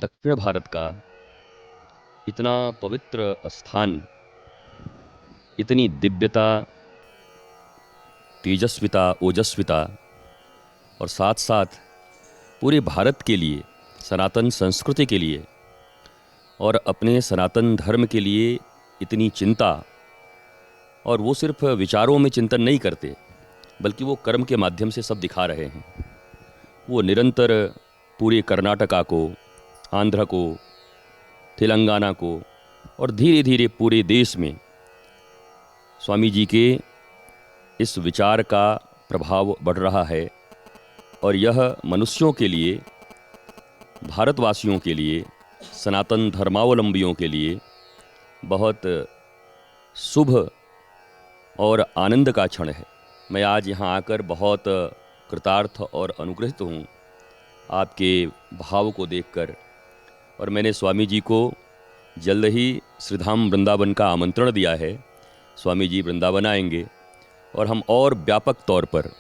दक्षिण भारत का इतना पवित्र स्थान, इतनी दिव्यता, तेजस्विता, ओजस्विता और साथ साथ पूरे भारत के लिए, सनातन संस्कृति के लिए और अपने सनातन धर्म के लिए इतनी चिंता। और वो सिर्फ विचारों में चिंतन नहीं करते, बल्कि वो कर्म के माध्यम से सब दिखा रहे हैं। वो निरंतर पूरे कर्नाटका को, आंध्र को, तेलंगाना को और धीरे धीरे पूरे देश में स्वामी जी के इस विचार का प्रभाव बढ़ रहा है। और यह मनुष्यों के लिए, भारतवासियों के लिए, सनातन धर्मावलंबियों के लिए बहुत शुभ और आनंद का क्षण है। मैं आज यहाँ आकर बहुत कृतार्थ और अनुग्रहित हूँ आपके भाव को देखकर। और मैंने स्वामी जी को जल्द ही श्रीधाम वृंदावन का आमंत्रण दिया है। स्वामी जी वृंदावन आएंगे और हम और व्यापक तौर पर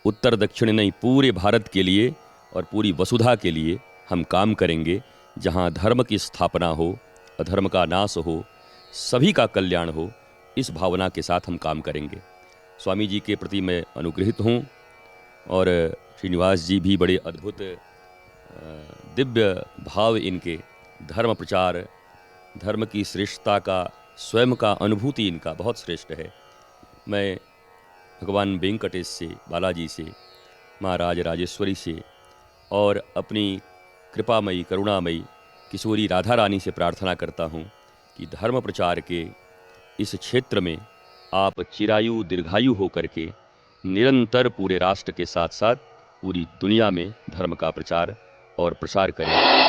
उत्तर दक्षिण नहीं, पूरे भारत के लिए और पूरी वसुधा के लिए हम काम करेंगे। जहाँ धर्म की स्थापना हो, अधर्म का नाश हो, सभी का कल्याण हो, इस भावना के साथ हम काम करेंगे। स्वामी जी के प्रति मैं अनुग्रहित हूँ और श्रीनिवास जी भी बड़े अद्भुत दिव्य भाव इनके, धर्म प्रचार, धर्म की श्रेष्ठता का, स्वयं का अनुभूति इनका बहुत श्रेष्ठ है। मैं भगवान वेंकटेश से, बालाजी से, महाराज राजेश्वरी से और अपनी कृपामयी, करुणामयी किशोरी राधा रानी से प्रार्थना करता हूँ कि धर्म प्रचार के इस क्षेत्र में आप चिरायु दीर्घायु होकर के निरंतर पूरे राष्ट्र के साथ साथ पूरी दुनिया में धर्म का प्रचार और प्रसार करें।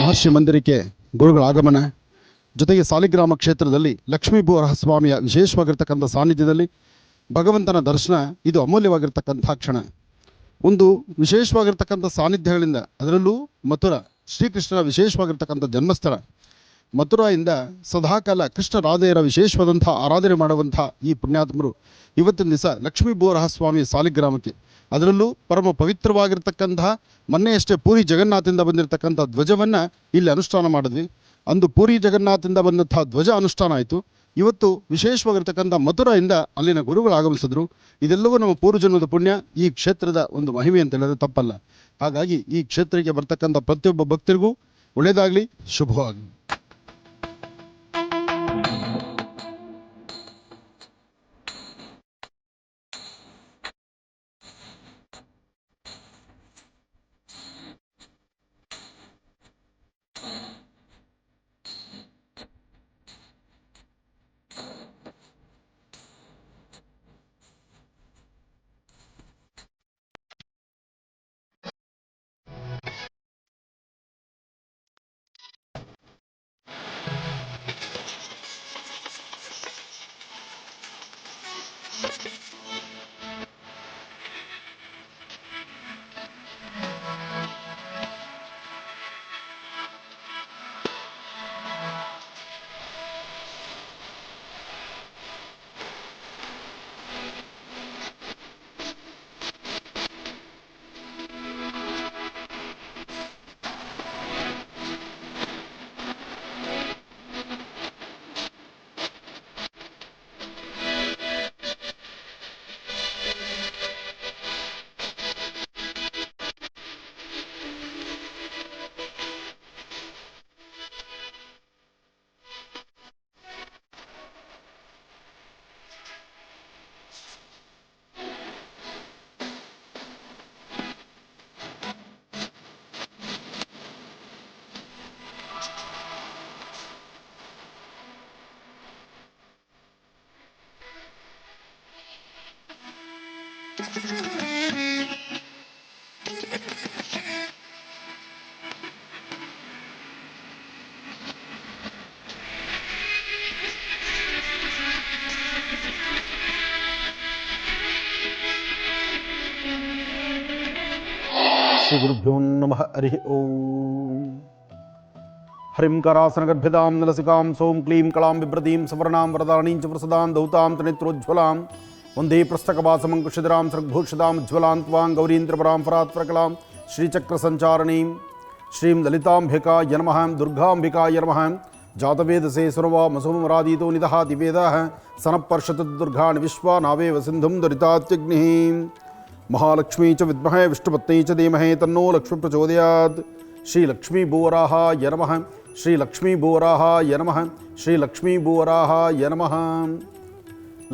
ಮಹರ್ಷಿ ಮಂದಿರಕ್ಕೆ ಗುರುಗಳ ಆಗಮನ, ಜೊತೆಗೆ ಸಾಲಿಗ್ರಾಮ ಕ್ಷೇತ್ರದಲ್ಲಿ ಲಕ್ಷ್ಮೀಭೂವರಹಸ್ವಾಮಿಯ ವಿಶೇಷವಾಗಿರ್ತಕ್ಕಂಥ ಸಾನ್ನಿಧ್ಯದಲ್ಲಿ ಭಗವಂತನ ದರ್ಶನ, ಇದು ಅಮೂಲ್ಯವಾಗಿರ್ತಕ್ಕಂಥ ಕ್ಷಣ. ಒಂದು ವಿಶೇಷವಾಗಿರ್ತಕ್ಕಂಥ ಸಾನ್ನಿಧ್ಯಗಳಿಂದ, ಅದರಲ್ಲೂ ಮಥುರಾ ಶ್ರೀಕೃಷ್ಣನ ವಿಶೇಷವಾಗಿರ್ತಕ್ಕಂಥ ಜನ್ಮಸ್ಥಳ ಮಥುರಾಯಿಂದ ಸದಾಕಾಲ ಕೃಷ್ಣ ರಾಧೆಯರ ವಿಶೇಷವಾದಂಥ ಆರಾಧನೆ ಮಾಡುವಂಥ ಈ ಪುಣ್ಯಾತ್ಮರು ಇವತ್ತಿನ ದಿವಸ ಲಕ್ಷ್ಮೀಭೂವರಹಸ್ವಾಮಿ ಸಾಲಿಗ್ರಾಮಕ್ಕೆ ಅದರಲ್ಲೂ ಪರಮ ಪವಿತ್ರವಾಗಿರ್ತಕ್ಕಂತಹ ಮೊನ್ನೆಯಷ್ಟೇ ಪೂರಿ ಜಗನ್ನಾಥದಿಂದ ಬಂದಿರತಕ್ಕಂಥ ಧ್ವಜವನ್ನು ಇಲ್ಲಿ ಅನುಷ್ಠಾನ ಮಾಡಿದ್ವಿ. ಅಂದು ಪೂರಿ ಜಗನ್ನಾಥದಿಂದ ಬಂದಂತಹ ಧ್ವಜ ಅನುಷ್ಠಾನ ಆಯಿತು. ಇವತ್ತು ವಿಶೇಷವಾಗಿರ್ತಕ್ಕಂಥ ಮಥುರಾಯಿಂದ ಅಲ್ಲಿನ ಗುರುಗಳು ಆಗಮಿಸಿದ್ರು. ಇದೆಲ್ಲವೂ ನಮ್ಮ ಪೂರ್ವಜನ್ಮದ ಪುಣ್ಯ, ಈ ಕ್ಷೇತ್ರದ ಒಂದು ಮಹಿಮೆ ಅಂತ ಹೇಳಿದ್ರೆ ತಪ್ಪಲ್ಲ. ಹಾಗಾಗಿ ಈ ಕ್ಷೇತ್ರಕ್ಕೆ ಬರ್ತಕ್ಕಂಥ ಪ್ರತಿಯೊಬ್ಬ ಭಕ್ತರಿಗೂ ಒಳ್ಳೆಯದಾಗಲಿ, ಶುಭವಾಗಲಿ. ಶ್ರೀ ಗುರುಭ್ಯೋ ನಮಃ. ಹರಿ ಓಂ. ಹರಿಂ ಕರಾಸನಗರ್ಭಿದಾಂ ನಲಸಿಕಾಂ ಸೋಂ ಕ್ಲೀಂ ಕಳಾಂ ಬಿಭ್ರತೀಂ ಸವರ್ಣಾಂ ವರದಾಣೀಂ ಚ ಪ್ರಸದಾಂ ದೌತಾಂ ತ್ರಿನೇತ್ರೋಜ್ವಲಾಂ ವಂದೇ ಪ್ರಸ್ತಕವಾಸಮಂಕುಶಿಧರಾಂ ಸೃಗ್ಭೂಷಿತಾಂ ಜ್ವಲಾಂ ತ್ವಾಂ ಗೌರೀಂದ್ರಪರಾಂ ಫರಾತ್ಪ್ರಕಲಾಂ ಶ್ರೀಚಕ್ರಸಂಚಾರಣೀಂ ಶ್ರೀಂ ಲಲಿತಾಂಬಿಕಾಯ ನಮಃ ದುರ್ಗಾಂಬಿಕಾಯ ನಮಃ. ಜಾತವೇದಸೇ ಸುರವಾ ಮಸುಮರಾದೀತೋ ನಿದಹಾತಿ ವೇದಃ ಸನಃಪರ್ಷತು ದುರ್ಗಾಣಿ ವಿಶ್ವಾ ನಾವೇವ ಸಿಂಧುಂ ದುರಿತಾತ್ಯಗ್ನಿಃ. ಮಹಾಲಕ್ಷ್ಮೀ ಚ ವಿದ್ಮಹೇ ವಿಷ್ಣುಪತ್ನೀ ಚ ಧೀಮಹಿ ತನ್ನೋ ಲಕ್ಷ್ಮೀ ಪ್ರಚೋದಯಾತ್. ಶ್ರೀ ಲಕ್ಷ್ಮೀ ಭೂವರಾಹಾಯ ನಮಃ. ಶ್ರೀ ಲಕ್ಷ್ಮೀ ಭೂವರಾಹಾಯ ನಮಃ. ಶ್ರೀ ಲಕ್ಷ್ಮೀ ಭೂವರಾಹಾಯ ನಮಃ.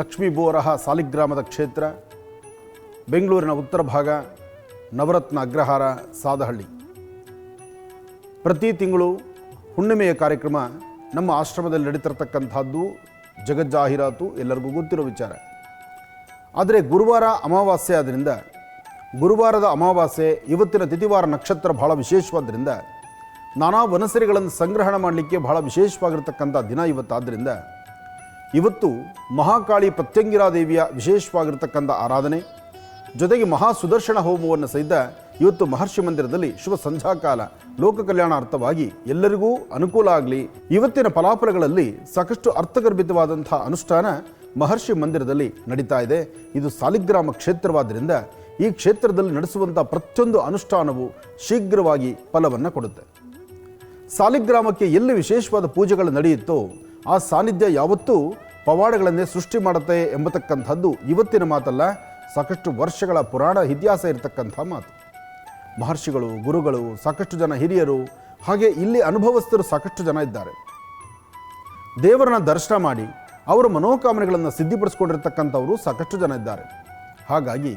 ಲಕ್ಷ್ಮೀ ಭೂವರಾಹ ಸಾಲಿಗ್ರಾಮದ ಕ್ಷೇತ್ರ, ಬೆಂಗಳೂರಿನ ಉತ್ತರ ಭಾಗ, ನವರತ್ನ ಅಗ್ರಹಾರ, ಸಾದಹಳ್ಳಿ. ಪ್ರತಿ ತಿಂಗಳು ಹುಣ್ಣಿಮೆಯ ಕಾರ್ಯಕ್ರಮ ನಮ್ಮ ಆಶ್ರಮದಲ್ಲಿ ನಡೀತಿರ್ತಕ್ಕಂಥದ್ದು ಜಗಜ್ಜಾಹೀರಾತು, ಎಲ್ಲರಿಗೂ ಗೊತ್ತಿರೋ ವಿಚಾರ. ಆದರೆ ಗುರುವಾರ ಅಮಾವಾಸ್ಯೆ ಆದ್ದರಿಂದ, ಗುರುವಾರದ ಅಮಾವಾಸ್ಯೆ ಇವತ್ತಿನ ತಿಥಿವಾರ ನಕ್ಷತ್ರ ಬಹಳ ವಿಶೇಷವಾದ್ದರಿಂದ, ನಾನಾ ವನಸರಿಗಳನ್ನು ಸಂಗ್ರಹಣ ಮಾಡಲಿಕ್ಕೆ ಬಹಳ ವಿಶೇಷವಾಗಿರ್ತಕ್ಕಂಥ ದಿನ ಇವತ್ತಾದ್ದರಿಂದ, ಇವತ್ತು ಮಹಾಕಾಳಿ ಪ್ರತ್ಯಂಗಿರಾದೇವಿಯ ವಿಶೇಷವಾಗಿರ್ತಕ್ಕಂಥ ಆರಾಧನೆ ಜೊತೆಗೆ ಮಹಾ ಸುದರ್ಶನ ಹೋಮವನ್ನು ಸಹಿತ ಇವತ್ತು ಮಹರ್ಷಿ ಮಂದಿರದಲ್ಲಿ ಶುಭ ಸಂಧ್ಯಾಕಾಲ ಲೋಕ ಕಲ್ಯಾಣಾರ್ಥವಾಗಿ ಎಲ್ಲರಿಗೂ ಅನುಕೂಲ ಆಗಲಿ. ಇವತ್ತಿನ ಫಲಾಫಲಗಳಲ್ಲಿ ಸಾಕಷ್ಟು ಅರ್ಥಗರ್ಭಿತವಾದಂಥ ಅನುಷ್ಠಾನ ಮಹರ್ಷಿ ಮಂದಿರದಲ್ಲಿ ನಡೀತಾ ಇದೆ. ಇದು ಸಾಲಿಗ್ರಾಮ ಕ್ಷೇತ್ರವಾದ್ದರಿಂದ ಈ ಕ್ಷೇತ್ರದಲ್ಲಿ ನಡೆಸುವಂಥ ಪ್ರತಿಯೊಂದು ಅನುಷ್ಠಾನವು ಶೀಘ್ರವಾಗಿ ಫಲವನ್ನು ಕೊಡುತ್ತೆ. ಸಾಲಿಗ್ರಾಮಕ್ಕೆ ಎಲ್ಲಿ ವಿಶೇಷವಾದ ಪೂಜೆಗಳು ನಡೆಯುತ್ತೋ ಆ ಸಾನ್ನಿಧ್ಯ ಯಾವತ್ತೂ ಪವಾಡಗಳನ್ನೇ ಸೃಷ್ಟಿ ಮಾಡುತ್ತೆ ಎಂಬತಕ್ಕಂಥದ್ದು ಇವತ್ತಿನ ಮಾತಲ್ಲ, ಸಾಕಷ್ಟು ವರ್ಷಗಳ ಪುರಾಣ ಇತಿಹಾಸ ಇರತಕ್ಕಂಥ ಮಾತು. ಮಹರ್ಷಿಗಳು, ಗುರುಗಳು, ಸಾಕಷ್ಟು ಜನ ಹಿರಿಯರು, ಹಾಗೆ ಇಲ್ಲಿ ಅನುಭವಸ್ಥರು ಸಾಕಷ್ಟು ಜನ ಇದ್ದಾರೆ. ದೇವರನ್ನ ದರ್ಶನ ಮಾಡಿ ಅವರ ಮನೋಕಾಮನೆಗಳನ್ನು ಸಿದ್ಧಿಪಡಿಸ್ಕೊಂಡಿರ್ತಕ್ಕಂಥವರು ಸಾಕಷ್ಟು ಜನ ಇದ್ದಾರೆ. ಹಾಗಾಗಿ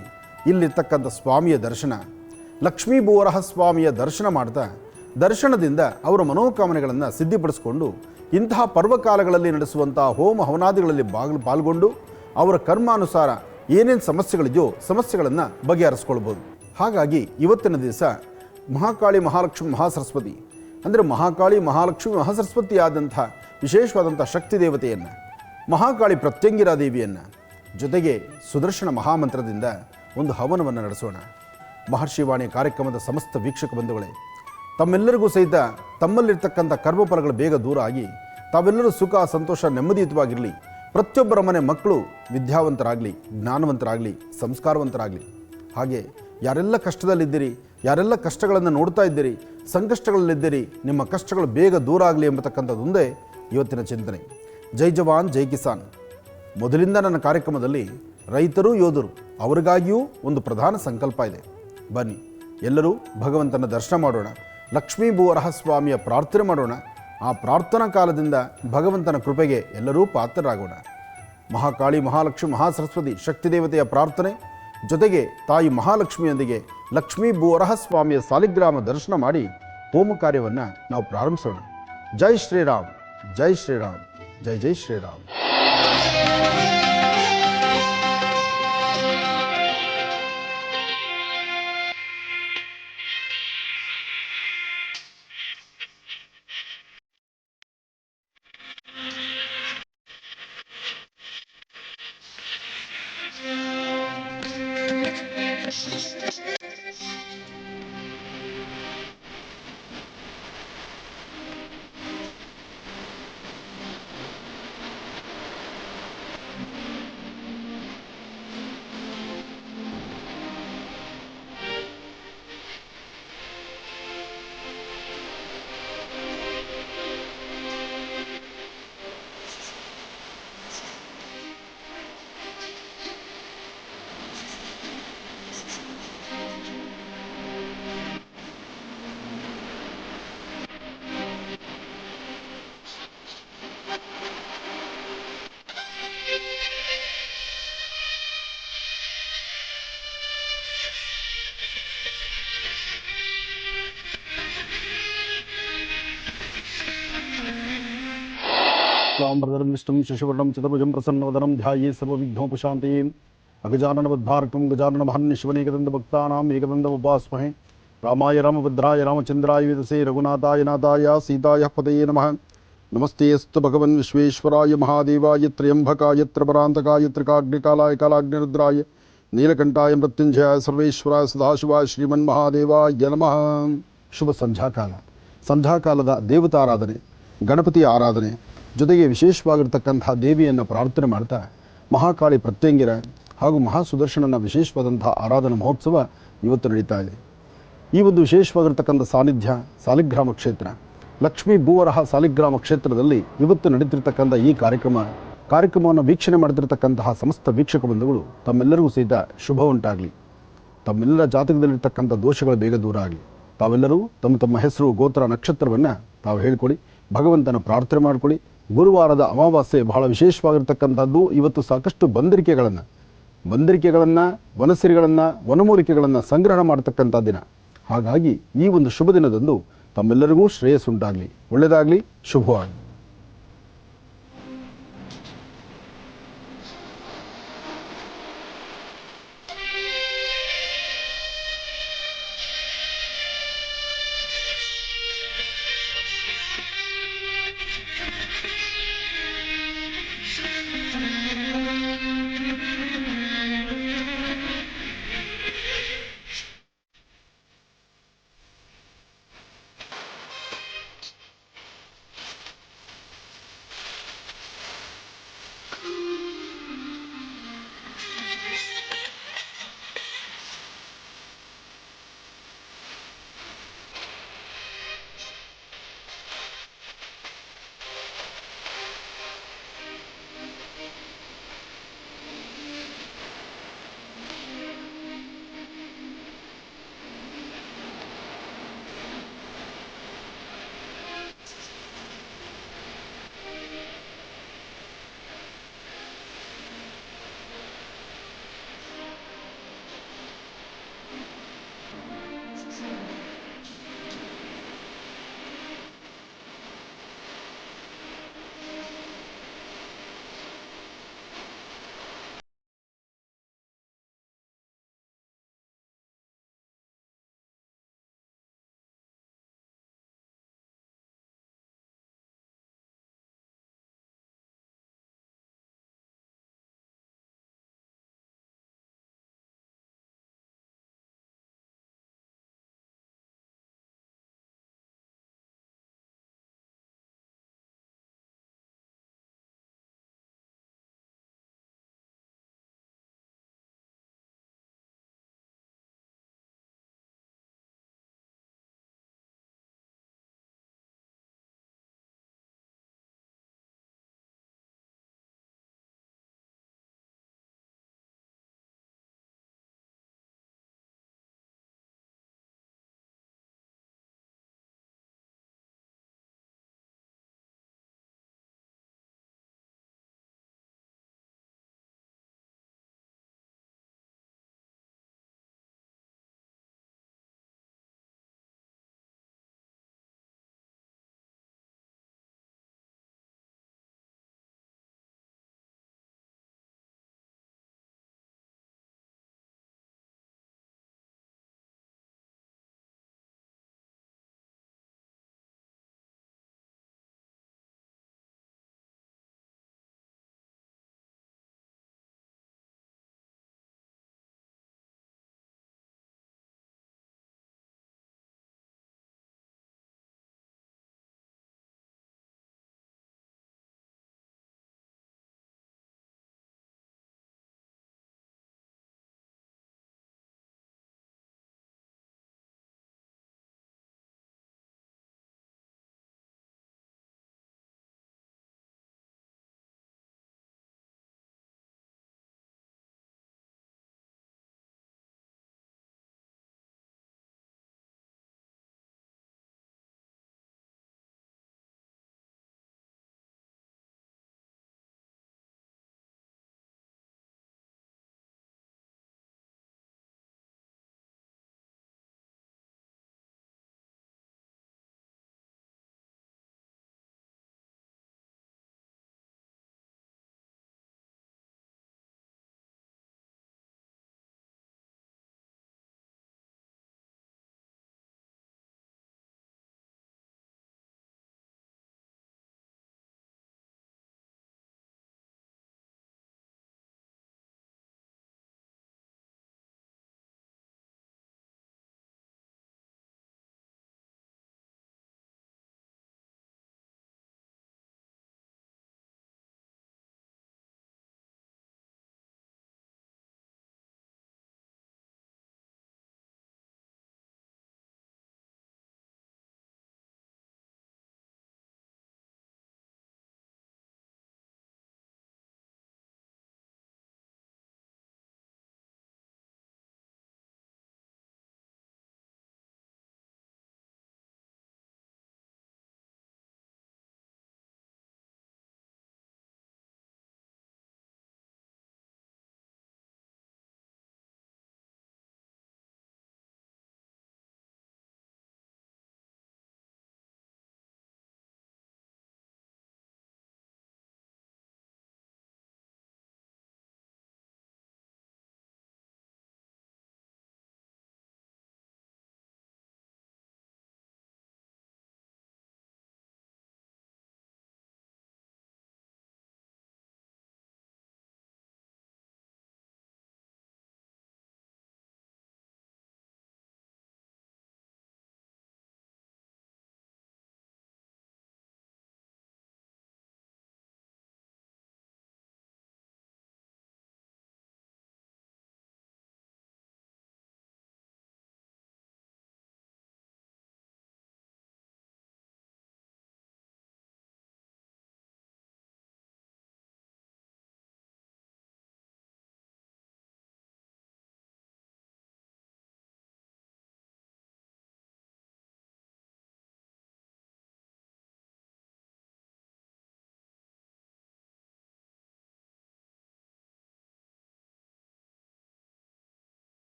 ಇಲ್ಲಿರ್ತಕ್ಕಂಥ ಸ್ವಾಮಿಯ ದರ್ಶನ, ಲಕ್ಷ್ಮೀ ಭೂವರಹ ಸ್ವಾಮಿಯ ದರ್ಶನ ಮಾಡ್ತಾ ದರ್ಶನದಿಂದ ಅವರ ಮನೋಕಾಮನೆಗಳನ್ನು ಸಿದ್ಧಿಪಡಿಸ್ಕೊಂಡು ಇಂತಹ ಪರ್ವಕಾಲಗಳಲ್ಲಿ ನಡೆಸುವಂಥ ಹೋಮ ಹವನಾದಿಗಳಲ್ಲಿ ಪಾಲ್ಗೊಂಡು ಅವರ ಕರ್ಮಾನುಸಾರ ಏನೇನು ಸಮಸ್ಯೆಗಳಿದೆಯೋ ಸಮಸ್ಯೆಗಳನ್ನು ಬಗೆಹರಿಸ್ಕೊಳ್ಬೋದು. ಹಾಗಾಗಿ ಇವತ್ತಿನ ದಿವಸ ಮಹಾಕಾಳಿ ಮಹಾಲಕ್ಷ್ಮಿ ಮಹಾಸರಸ್ವತಿ ಅಂದರೆ ಮಹಾಕಾಳಿ ಮಹಾಲಕ್ಷ್ಮಿ ಮಹಾಸರಸ್ವತಿ ಆದಂಥ ವಿಶೇಷವಾದಂಥ ಶಕ್ತಿ ದೇವತೆಯನ್ನು, ಮಹಾಕಾಳಿ ಪ್ರತ್ಯಂಗಿರಾದೇವಿಯನ್ನು, ಜೊತೆಗೆ ಸುದರ್ಶನ ಮಹಾಮಂತ್ರದಿಂದ ಒಂದು ಹವನವನ್ನು ನಡೆಸೋಣ. ಮಹರ್ಷಿವಾಣಿ ಕಾರ್ಯಕ್ರಮದ ಸಮಸ್ತ ವೀಕ್ಷಕ ಬಂಧುಗಳೇ, ತಮ್ಮೆಲ್ಲರಿಗೂ ಸಹಿತ ತಮ್ಮಲ್ಲಿರ್ತಕ್ಕಂಥ ಕರ್ಮಫಲಗಳು ಬೇಗ ದೂರ ಆಗಿ ತಾವೆಲ್ಲರೂ ಸುಖ ಸಂತೋಷ ನೆಮ್ಮದಿಯುತವಾಗಿರಲಿ. ಪ್ರತಿಯೊಬ್ಬರ ಮನೆ ಮಕ್ಕಳು ವಿದ್ಯಾವಂತರಾಗಲಿ, ಜ್ಞಾನವಂತರಾಗಲಿ, ಸಂಸ್ಕಾರವಂತರಾಗಲಿ. ಹಾಗೆ ಯಾರೆಲ್ಲ ಕಷ್ಟದಲ್ಲಿದ್ದೀರಿ, ಯಾರೆಲ್ಲ ಕಷ್ಟಗಳನ್ನು ನೋಡ್ತಾ ಇದ್ದೀರಿ, ಸಂಕಷ್ಟಗಳಲ್ಲಿದ್ದೀರಿ, ನಿಮ್ಮ ಕಷ್ಟಗಳು ಬೇಗ ದೂರ ಆಗಲಿ ಎಂಬತಕ್ಕಂಥದ್ದೊಂದೇ ಇವತ್ತಿನ ಚಿಂತನೆ. ಜೈ ಜವಾನ್ ಜೈ ಕಿಸಾನ್. ಮೊದಲಿಂದ ನನ್ನ ಕಾರ್ಯಕ್ರಮದಲ್ಲಿ ರೈತರು ಯೋಧರು ಅವರಿಗಾಗಿಯೂ ಒಂದು ಪ್ರಧಾನ ಸಂಕಲ್ಪ ಇದೆ. ಬನ್ನಿ ಎಲ್ಲರೂ ಭಗವಂತನ ದರ್ಶನ ಮಾಡೋಣ, ಲಕ್ಷ್ಮೀ ಭೂವರಹ ಸ್ವಾಮಿಯ ಪ್ರಾರ್ಥನೆ ಮಾಡೋಣ. ಆ ಪ್ರಾರ್ಥನಾ ಕಾಲದಿಂದ ಭಗವಂತನ ಕೃಪೆಗೆ ಎಲ್ಲರೂ ಪಾತ್ರರಾಗೋಣ. ಮಹಾಕಾಳಿ, ಮಹಾಲಕ್ಷ್ಮಿ, ಮಹಾಸರಸ್ವತಿ ಶಕ್ತಿ ದೇವತೆಯ ಪ್ರಾರ್ಥನೆ ಜೊತೆಗೆ ತಾಯಿ ಮಹಾಲಕ್ಷ್ಮಿಯೊಂದಿಗೆ ಲಕ್ಷ್ಮೀ ಭೂವರಹ ಸ್ವಾಮಿಯ ಸಾಲಿಗ್ರಾಮ ದರ್ಶನ ಮಾಡಿ ಹೋಮ ಕಾರ್ಯವನ್ನು ನಾವು ಪ್ರಾರಂಭಿಸೋಣ. ಜೈ ಶ್ರೀರಾಮ್, ಜೈ ಶ್ರೀರಾಮ್, ಜೈ ಜೈ ಶ್ರೀರಾಮ್. क्लांबरधरं विष्णुं शशिवर्णं चतुर्भुजं प्रसन्नवदनं ध्याये सर्वविघ्नोपशान्तये अगजाननवद्धार्कं गजाननमहर्निशवनेकदन्तभक्तानाम् एकदन्तमुपास्महे रामाय रामभद्राय रामचन्द्राय वेदसे रघुनाथाय नाथाय सीताय पतये नमः। नमस्ते अस्तु भगवन् विश्वेश्वराय महादेवाय त्र्यम्बकाय त्रिपुरान्तकाय त्रिकाग्निकालाय कालाग्निरुद्राय नीलकण्ठाय मृत्युञ्जयाय सर्वेश्वराय सदाशिवाय श्रीमन्महादेवाय नमः। ಶುಭ ಸಂಧ್ಯಾಕಾಲ. ಸಂಧ್ಯಾಕಾಲದ ದೇವತಾರಾಧನೆ, ಗಣಪತಿಯ ಆರಾಧನೆ ಜೊತೆಗೆ ವಿಶೇಷವಾಗಿರ್ತಕ್ಕಂಥ ದೇವಿಯನ್ನು ಪ್ರಾರ್ಥನೆ ಮಾಡ್ತಾ ಮಹಾಕಾಳಿ ಪ್ರತ್ಯಂಗಿರ ಹಾಗೂ ಮಹಾಸುದರ್ಶನನ ವಿಶೇಷವಾದಂಥ ಆರಾಧನಾ ಮಹೋತ್ಸವ ಇವತ್ತು ನಡೀತಾ ಇದೆ. ಈ ಒಂದು ವಿಶೇಷವಾಗಿರ್ತಕ್ಕಂಥ ಸಾನ್ನಿಧ್ಯ ಸಾಲಿಗ್ರಾಮ ಕ್ಷೇತ್ರ, ಲಕ್ಷ್ಮೀ ಭೂವರಹ ಸಾಲಿಗ್ರಾಮ ಕ್ಷೇತ್ರದಲ್ಲಿ ಇವತ್ತು ನಡೀತಿರ್ತಕ್ಕಂಥ ಈ ಕಾರ್ಯಕ್ರಮವನ್ನು ವೀಕ್ಷಣೆ ಮಾಡ್ತಿರ್ತಕ್ಕಂತಹ ಸಮಸ್ತ ವೀಕ್ಷಕ ಬಂಧುಗಳು ತಮ್ಮೆಲ್ಲರಿಗೂ ಸಹಿತ ಶುಭ ಉಂಟಾಗಲಿ, ತಮ್ಮೆಲ್ಲರ ಜಾತಕದಲ್ಲಿರ್ತಕ್ಕಂಥ ದೋಷಗಳು ಬೇಗ ದೂರ ಆಗಲಿ. ತಾವೆಲ್ಲರೂ ತಮ್ಮ ತಮ್ಮ ಹೆಸರು, ಗೋತ್ರ, ನಕ್ಷತ್ರವನ್ನು ತಾವು ಹೇಳ್ಕೊಳ್ಳಿ, ಭಗವಂತನ ಪ್ರಾರ್ಥನೆ ಮಾಡ್ಕೊಳ್ಳಿ. ಗುರುವಾರದ ಅಮಾವಾಸ್ಯೆ ಬಹಳ ವಿಶೇಷವಾಗಿರ್ತಕ್ಕಂಥದ್ದು. ಇವತ್ತು ಸಾಕಷ್ಟು ಬಂದರಿಕೆಗಳನ್ನು, ವನಸಿರಿಗಳನ್ನು, ವನಮೂಲಿಕೆಗಳನ್ನು ಸಂಗ್ರಹಣ ಮಾಡತಕ್ಕಂಥ ದಿನ. ಹಾಗಾಗಿ ಈ ಒಂದು ಶುಭ ದಿನದಂದು ತಮ್ಮೆಲ್ಲರಿಗೂ ಶ್ರೇಯಸ್ಸುಂಟಾಗಲಿ, ಒಳ್ಳೆಯದಾಗಲಿ, ಶುಭವಾಗಲಿ.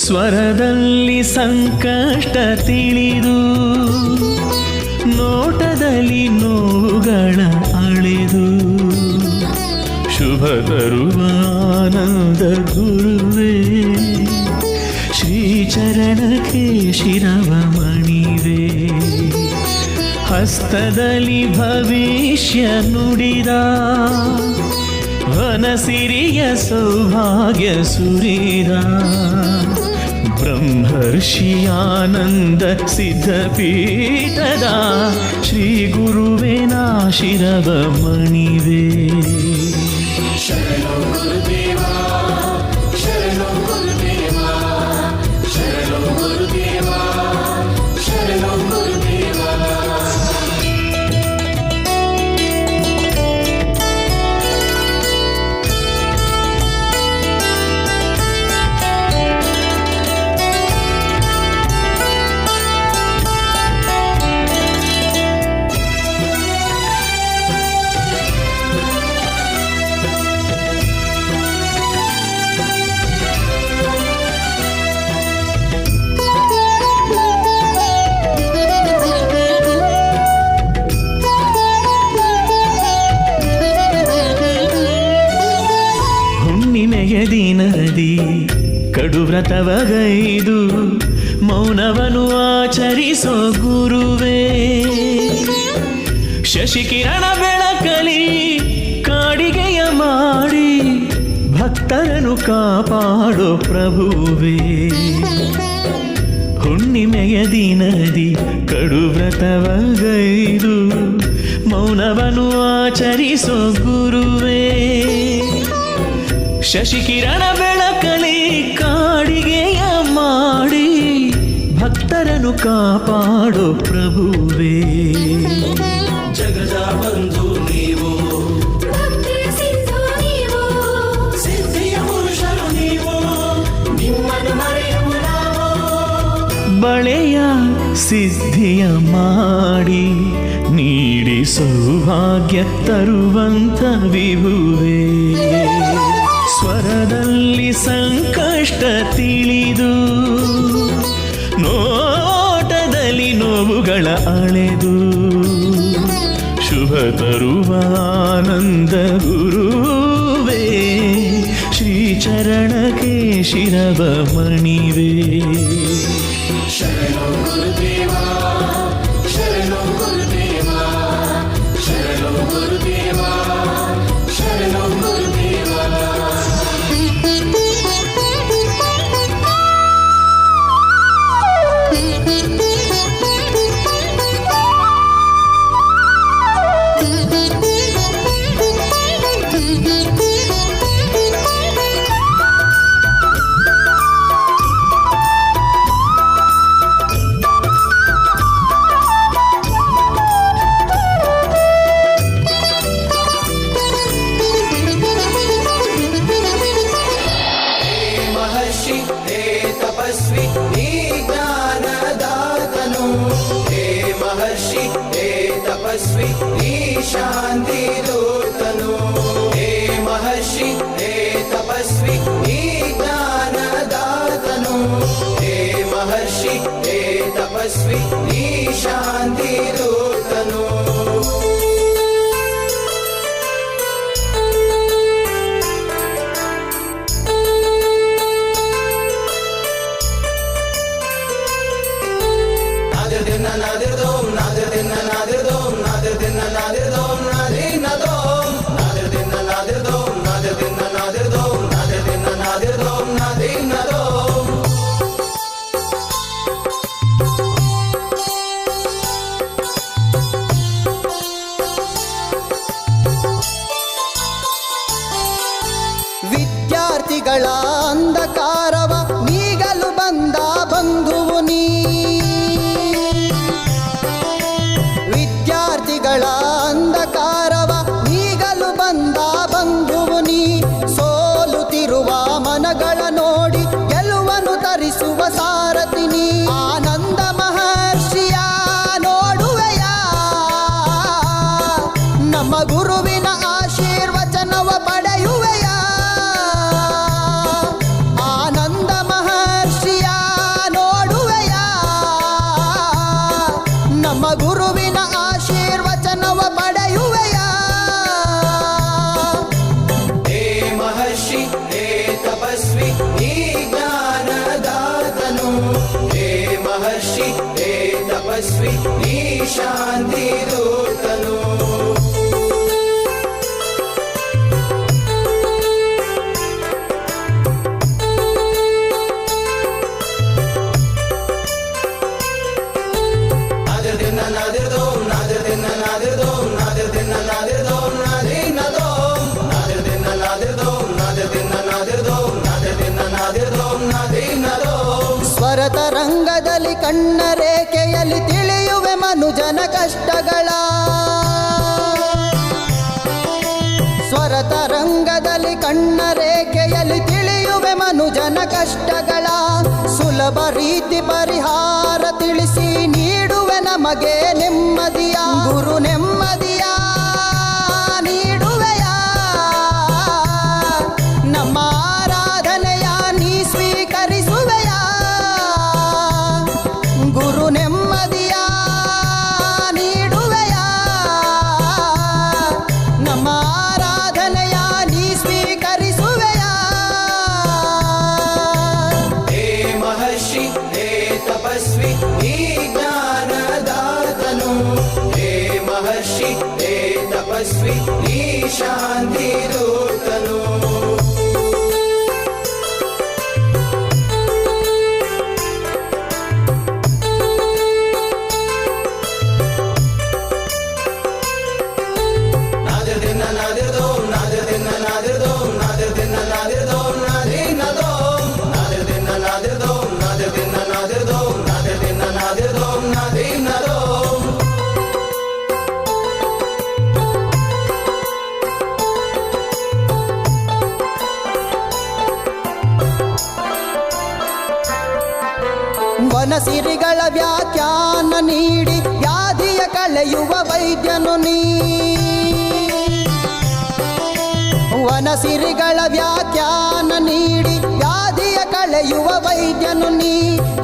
ಸ್ವರದಲ್ಲಿ ಸಂಕಷ್ಟ ತಿಳಿದು ನೋಟದಲ್ಲಿ ನೋವುಗಳ ಅಳೆದು ಶುಭ ತರುವ ಆನಂದ ಗುರುವೇ ಶ್ರೀಚರಣಕ್ಕೆ ಶಿರವ ಮಣಿವೆ ಹಸ್ತದಲ್ಲಿ ಭವಿಷ್ಯ ನುಡಿದ ವನಸಿರಿಯ ಸೌಭಾಗ್ಯ ಸುರಿದ ಬ್ರಹ್ಮರ್ಷಿ ಆನಂದ ಸಿದ್ಧಪೀಠದ ಶ್ರೀ ಗುರುವೇನ ಶಿರವ ಮಣಿವೆ ಶರಣೋ ಗುರುದೇವ ಶರಣೋ ಗುರುದೇವ ಶರಣೋ ಗುರುದೇವ ಶರಣೋ ಗುರುದೇವ. ದಿನದಿ ಕಡು ವ್ರತವಗೈದು ಮೌನವನು ಆಚರಿಸೋ ಗುರುವೇ ಶಶಿಕಿರಣ ಬೆಳಕಲಿ ಕಾಡಿಗೆಯ ಮಾಡಿ ಭಕ್ತರನ್ನು ಕಾಪಾಡೋ ಪ್ರಭುವೇ ಹುಣ್ಣಿಮೆಯ ದಿನದಿ ಕಡು ವ್ರತವಗೈದು ಮೌನವನು ಆಚರಿಸೋ ಗುರುವೇ ಶಶಿಕಿರಣ ಬೆಳಕಲಿ ಕಾಡಿಗೆಯ ಮಾಡಿ ಭಕ್ತರನ್ನು ಕಾಪಾಡೋ ಪ್ರಭುವೇ ಜಗದ ಬಂಧು ನೀವು ಭಕ್ತಿಯ ಸಿಂಧು ನೀವು ಸಿದ್ಧಿಯ ಪುರುಷರು ನೀವು ನಿಮ್ಮನ್ನು ಮರೆಯುವ ನಾವು ಬಳೆಯ ಸಿದ್ಧಿಯ ಮಾಡಿ ನೀಡಿ ಸೌಭಾಗ್ಯ ತರುವಂತ ವಿಭುವೇ ಸ್ವರದಲ್ಲಿ ಸಂಕಷ್ಟ ತಿಳಿದು ನೋಟದಲ್ಲಿ ನೋವುಗಳ ಅಳೆದು ಶುಭ ತರುವ ಆನಂದ ಗುರುವೇ ಶ್ರೀಚರಣಕ್ಕೆ ಶಿರವ ಮಣಿವೆ ಶರಣೋ ಗುರುದೇವ ಶರಣೋ ಗುರುದೇವ ಶರಣೋ ಗುರುದೇವ ಶರಣೋ ಗುರುದೇವ. ಶಾಂತಿ ದೂತನು ಹೇ ಮಹರ್ಷಿ ಹೇ ತಪಸ್ವಿ ಈ ಜ್ಞಾನದಾತನು ಹೇ ಮಹರ್ಷಿ ಹೇ ತಪಸ್ವಿ ಈ ಶಾಂತಿ ದೂತನು. ವಿದ್ಯಾರ್ಥಿಗಳ ಅಂಧಕಾರವ ನೀಗಲು ಬಂದ ಬಂಧುವು ನೀ ವಿದ್ಯಾರ್ಥಿಗಳ ಅಂಧಕಾರವ ನೀಗಲು ಬಂದ ಬಂಧುವು ನೀ ಸೋಲುತ್ತಿರುವ ಮನಗಳ ನೋಡಿ ಗೆಲುವನ್ನು ತರಿಸುವ ಸಾರಥಿ ನೀ ಆನಂದ ಮಹರ್ಷಿಯ ನೋಡುವೆಯ ನಮ್ಮ ಗುರುವಿನ ಆಶೀರ್ವಚನವ ಪಡೆಯುವೆಯ ಆನಂದ ತಪಸ್ವಿ ನೀ ಶಾಂತಿ ದೂತನು ಸ್ವರತರಂಗದಲ್ಲಿ ಕಣ್ಣ ರೇಖೆಯಲ್ಲಿ ತಿಳಿಯುವೆ ಮನುಜನ ಕಷ್ಟಗಳ ಸ್ವರತರಂಗದಲ್ಲಿ ಕಣ್ಣ ರೇಖೆಯಲ್ಲಿ ತಿಳಿಯುವೆ ಮನುಜನ ಕಷ್ಟಗಳ ಸುಲಭ ರೀತಿ ಪರಿಹಾರ ತಿಳಿಸಿ ನೀಡುವೆ ನಮಗೆ ನೆಮ್ಮದಿಯ ಗುರು ನೆಮ್ಮದಿಯ ನೀಡುವೆಯ ನಮ್ಮ ಆರಾಧನೆಯ ನೀ ಸ್ವೀಕರಿಸುವೆಯ ಗುರು ನೆಮ್ಮದಿಯ ನೀಡುವೆಯ ನಮ್ಮ ಆರಾಧನೆಯ ನೀ ಸ್ವೀಕರಿಸುವೆಯ ಹೇ ಮಹರ್ಷಿ ಹೇ ತಪಸ್ವಿ ನೀ ಜ್ಞಾನದಾತನು ಹೇ ಮಹರ್ಷಿ ಹೇ ತಪಸ್ವಿ ನೀ ಶಾಂತಿ ದೂತನು ವನಸಿರಿಗಳ ವ್ಯಾಖ್ಯಾನ ನೀಡಿ ವ್ಯಾಧಿಯ ಕಳೆಯುವ ವೈದ್ಯನು ನೀ ವನಸಿರಿಗಳ ವ್ಯಾಖ್ಯಾನ ನೀಡಿ ವ್ಯಾಧಿಯ ಕಳೆಯುವ ವೈದ್ಯನು ನೀ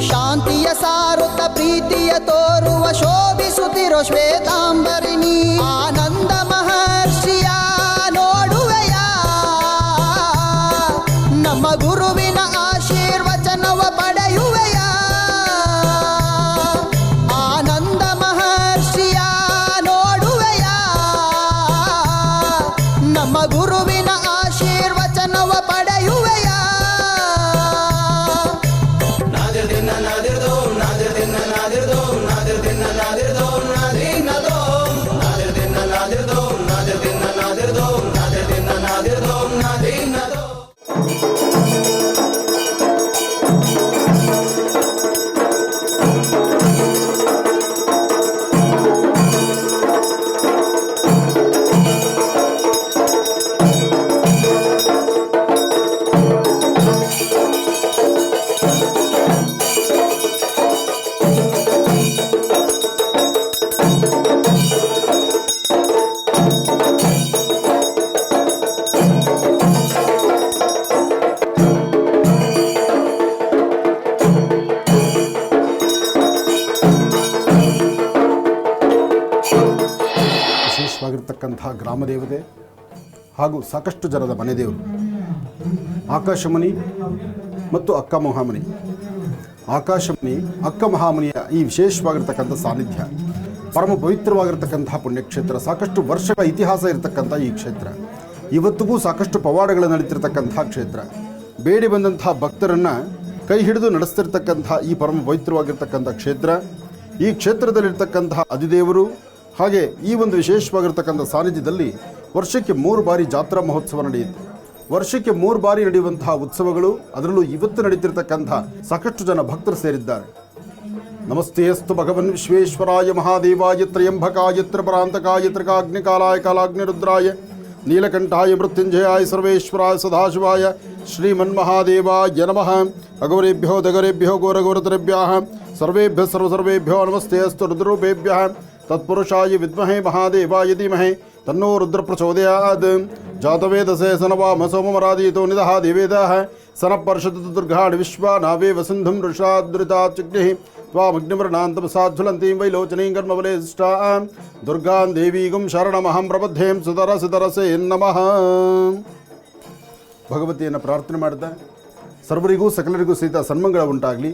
ಶಾಂತಿಯ ಸಾರುತ್ತ ಪ್ರೀತಿಯ ತೋರುವ ಶೋಭಿಸುತ್ತಿರೋ ಶ್ವೇತಾಂಬರಿಣಿ ಆನಂದ ಮಹರ್ಷಿಯ ನೋಡುವೆಯ ನಮ್ಮ ಗುರುವಿನ ಆಶೀರ್ವಚನವ ಪಡೆಯುವೆಯ ಆನಂದ ಮಹರ್ಷಿಯ ನೋಡುವೆಯ ನಮ್ಮ ಗುರುವಿನ ಆಶೀರ್ವಚನವ ಪಡೆಯುವೆಯ ವಿಶೇಷವಾಗಿರ್ತಕ್ಕಂಥ ಗ್ರಾಮ ದೇವತೆ ಹಾಗೂ ಸಾಕಷ್ಟು ಜನದ ಮನೆ ದೇವರು ಆಕಾಶಮಣಿ ಮತ್ತು ಅಕ್ಕ ಮಹಾಮಣಿ. ಆಕಾಶಮಣಿ ಅಕ್ಕ ಮಹಾಮಣಿಯ ಈ ವಿಶೇಷವಾಗಿರ್ತಕ್ಕಂಥ ಸಾನ್ನಿಧ್ಯ ಪರಮ ಪವಿತ್ರವಾಗಿರ್ತಕ್ಕಂಥ ಪುಣ್ಯಕ್ಷೇತ್ರ, ಸಾಕಷ್ಟು ವರ್ಷಗಳ ಇತಿಹಾಸ ಇರತಕ್ಕಂಥ ಈ ಕ್ಷೇತ್ರ, ಇವತ್ತಿಗೂ ಸಾಕಷ್ಟು ಪವಾಡಗಳು ನಡೀತಿರ್ತಕ್ಕಂಥ ಕ್ಷೇತ್ರ, ಬೇಡಿ ಬಂದಂಥ ಭಕ್ತರನ್ನು ಕೈ ಹಿಡಿದು ನಡೆಸ್ತಿರ್ತಕ್ಕಂಥ ಈ ಪರಮ ಪವಿತ್ರವಾಗಿರ್ತಕ್ಕಂಥ ಕ್ಷೇತ್ರ. ಈ ಕ್ಷೇತ್ರದಲ್ಲಿರ್ತಕ್ಕಂತಹ ಅಧಿದೇವರು ಹಾಗೆ ಈ ಒಂದು ವಿಶೇಷವಾಗಿರ್ತಕ್ಕಂಥ ಸಾನ್ನಿಧ್ಯದಲ್ಲಿ ವರ್ಷಕ್ಕೆ 3 ಬಾರಿ ಜಾತ್ರಾ ಮಹೋತ್ಸವ ನಡೆಯುತ್ತೆ. ವರ್ಷಕ್ಕೆ 3 ಬಾರಿ ನಡೆಯುವಂತಹ ಉತ್ಸವಗಳು, ಅದರಲ್ಲೂ ಇವತ್ತು ನಡೀತಿರ್ತಕ್ಕಂಥ ಸಾಕಷ್ಟು ಜನ ಭಕ್ತರು ಸೇರಿದ್ದಾರೆ. ನಮಸ್ತೆ ಅಸ್ತು ಭಗವನ್ ವಿಶ್ವೇಶ್ವರಾಯ ಮಹಾದೇವಾಯ ತ್ರಯಂಬಕಾಯ ತ್ರಿಪರಾಂತಕಾಯ ತ್ರಿಕಾಗ್ನಿಕಾಲಾಯ ಕಾಲಾಗ್ನಿರುದ್ರಾಯ ನೀಲಕಂಠಾಯ ಮೃತ್ಯುಂಜಯಾಯ ಸರ್ವೇಶ್ವರಾಯ ಸದಾಶಿವಾಯ ಶ್ರೀಮನ್ಮಹಾದೇವಾಯ ನಮಃ. ಅಗೌರೇಭ್ಯೋ ದಗರೇಭ್ಯೋ ಘೋರಘೋರತರೇಭ್ಯಃ ಸರ್ವೇಭ್ಯಃ ಸರ್ವಸರ್ವೇಭ್ಯೋ ನಮಸ್ತೆ ಅಸ್ತು ರುದ್ರರೂಪೇಭ್ಯಃ ತತ್ಪುರುಷಾಯ ವಿದ್ಮಹೇ ಮಹಾದೇವಾಯ ಧೀಮಹಿ ತನ್ನೋ ರುದ್ರ ಪ್ರಚೋದಯಾತ್. ಜಾತವೇದಸೇ ಸನವಾಮ ಸೋಮಮರಾದೀತೋ ನಿದಃ ದೇವೇದಃ ಸನಪರ್ಷದ ದುರ್ಗಾಢ ವಿಶ್ವ ನಾವೇ ವಸಿಂಧುಂ ಋಷಾದೃತಾಚಿಗ್ನಿಃ ತ್ವಾಮಗ್ನಿವರ್ಣಾಂತಮಸಾಜ್ವಲಂತೀಂ ವೈಲೋಚನೀಂ ಕರ್ಮವಲೇಷ್ಟಾಂ ದುರ್ಗಾಂ ದೇವೀಗುಂ ಶರಣಮಹಂ ಪ್ರಬದ್ಧೇಂ ಸುತರಸಿತರಸೇ ನಮಃ. ಭಗವತಿಯನ್ನು ಪ್ರಾರ್ಥನೆ ಮಾಡ್ತಾ ಸರ್ವರಿಗೂ ಸಕಲರಿಗೂ ಸಹಿತ ಸನ್ಮಂಗಳ ಉಂಟಾಗಲಿ.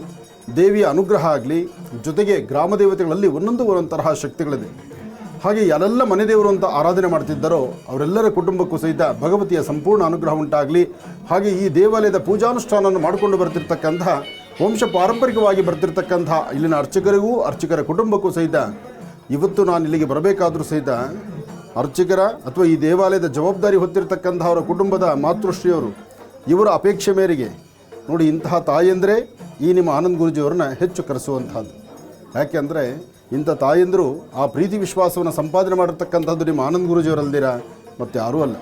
ದೇವಿಯ ಅನುಗ್ರಹ ಆಗಲಿ, ಜೊತೆಗೆ ಗ್ರಾಮ ದೇವತೆಗಳಲ್ಲಿ ಒಂದೊಂದು ತರಹ ಶಕ್ತಿಗಳಿದೆ. ಹಾಗೆ ಯಾರೆಲ್ಲ ಮನೆ ದೇವರು ಅಂತ ಆರಾಧನೆ ಮಾಡ್ತಿದ್ದಾರೋ ಅವರೆಲ್ಲರ ಕುಟುಂಬಕ್ಕೂ ಸಹಿತ ಭಗವತಿಯ ಸಂಪೂರ್ಣ ಅನುಗ್ರಹ ಉಂಟಾಗಲಿ. ಹಾಗೆ ಈ ದೇವಾಲಯದ ಪೂಜಾನುಷ್ಠಾನವನ್ನು ಮಾಡಿಕೊಂಡು ಬರ್ತಿರ್ತಕ್ಕಂತಹ ವಂಶ ಪಾರಂಪರಿಕವಾಗಿ ಬರ್ತಿರ್ತಕ್ಕಂಥ ಇಲ್ಲಿನ ಅರ್ಚಕರಿಗೂ ಅರ್ಚಕರ ಕುಟುಂಬಕ್ಕೂ ಸಹಿತ ಇವತ್ತು ನಾನು ಇಲ್ಲಿಗೆ ಬರಬೇಕಾದ್ರೂ ಸಹಿತ ಅರ್ಚಕರ ಅಥವಾ ಈ ದೇವಾಲಯದ ಜವಾಬ್ದಾರಿ ಹೊತ್ತಿರ್ತಕ್ಕಂಥ ಅವರ ಕುಟುಂಬದ ಮಾತೃಶ್ರೀಯವರು ಇವರ ಅಪೇಕ್ಷೆ ಮೇರೆಗೆ ನೋಡಿ ಇಂತಹ ತಾಯಂದರೆ ಈ ನಿಮ್ಮ ಆನಂದ್ ಗುರೂಜಿಯವರನ್ನ ಹೆಚ್ಚು ಕರೆಸುವಂಥದ್ದು. ಯಾಕೆಂದರೆ ಇಂಥ ತಾಯಂದರು ಆ ಪ್ರೀತಿ ವಿಶ್ವಾಸವನ್ನು ಸಂಪಾದನೆ ಮಾಡಿರ್ತಕ್ಕಂಥದ್ದು ನಿಮ್ಮ ಆನಂದ್ ಗುರೂಜಿಯವರಲ್ದಿರ ಮತ್ತು ಯಾರೂ ಅಲ್ಲ.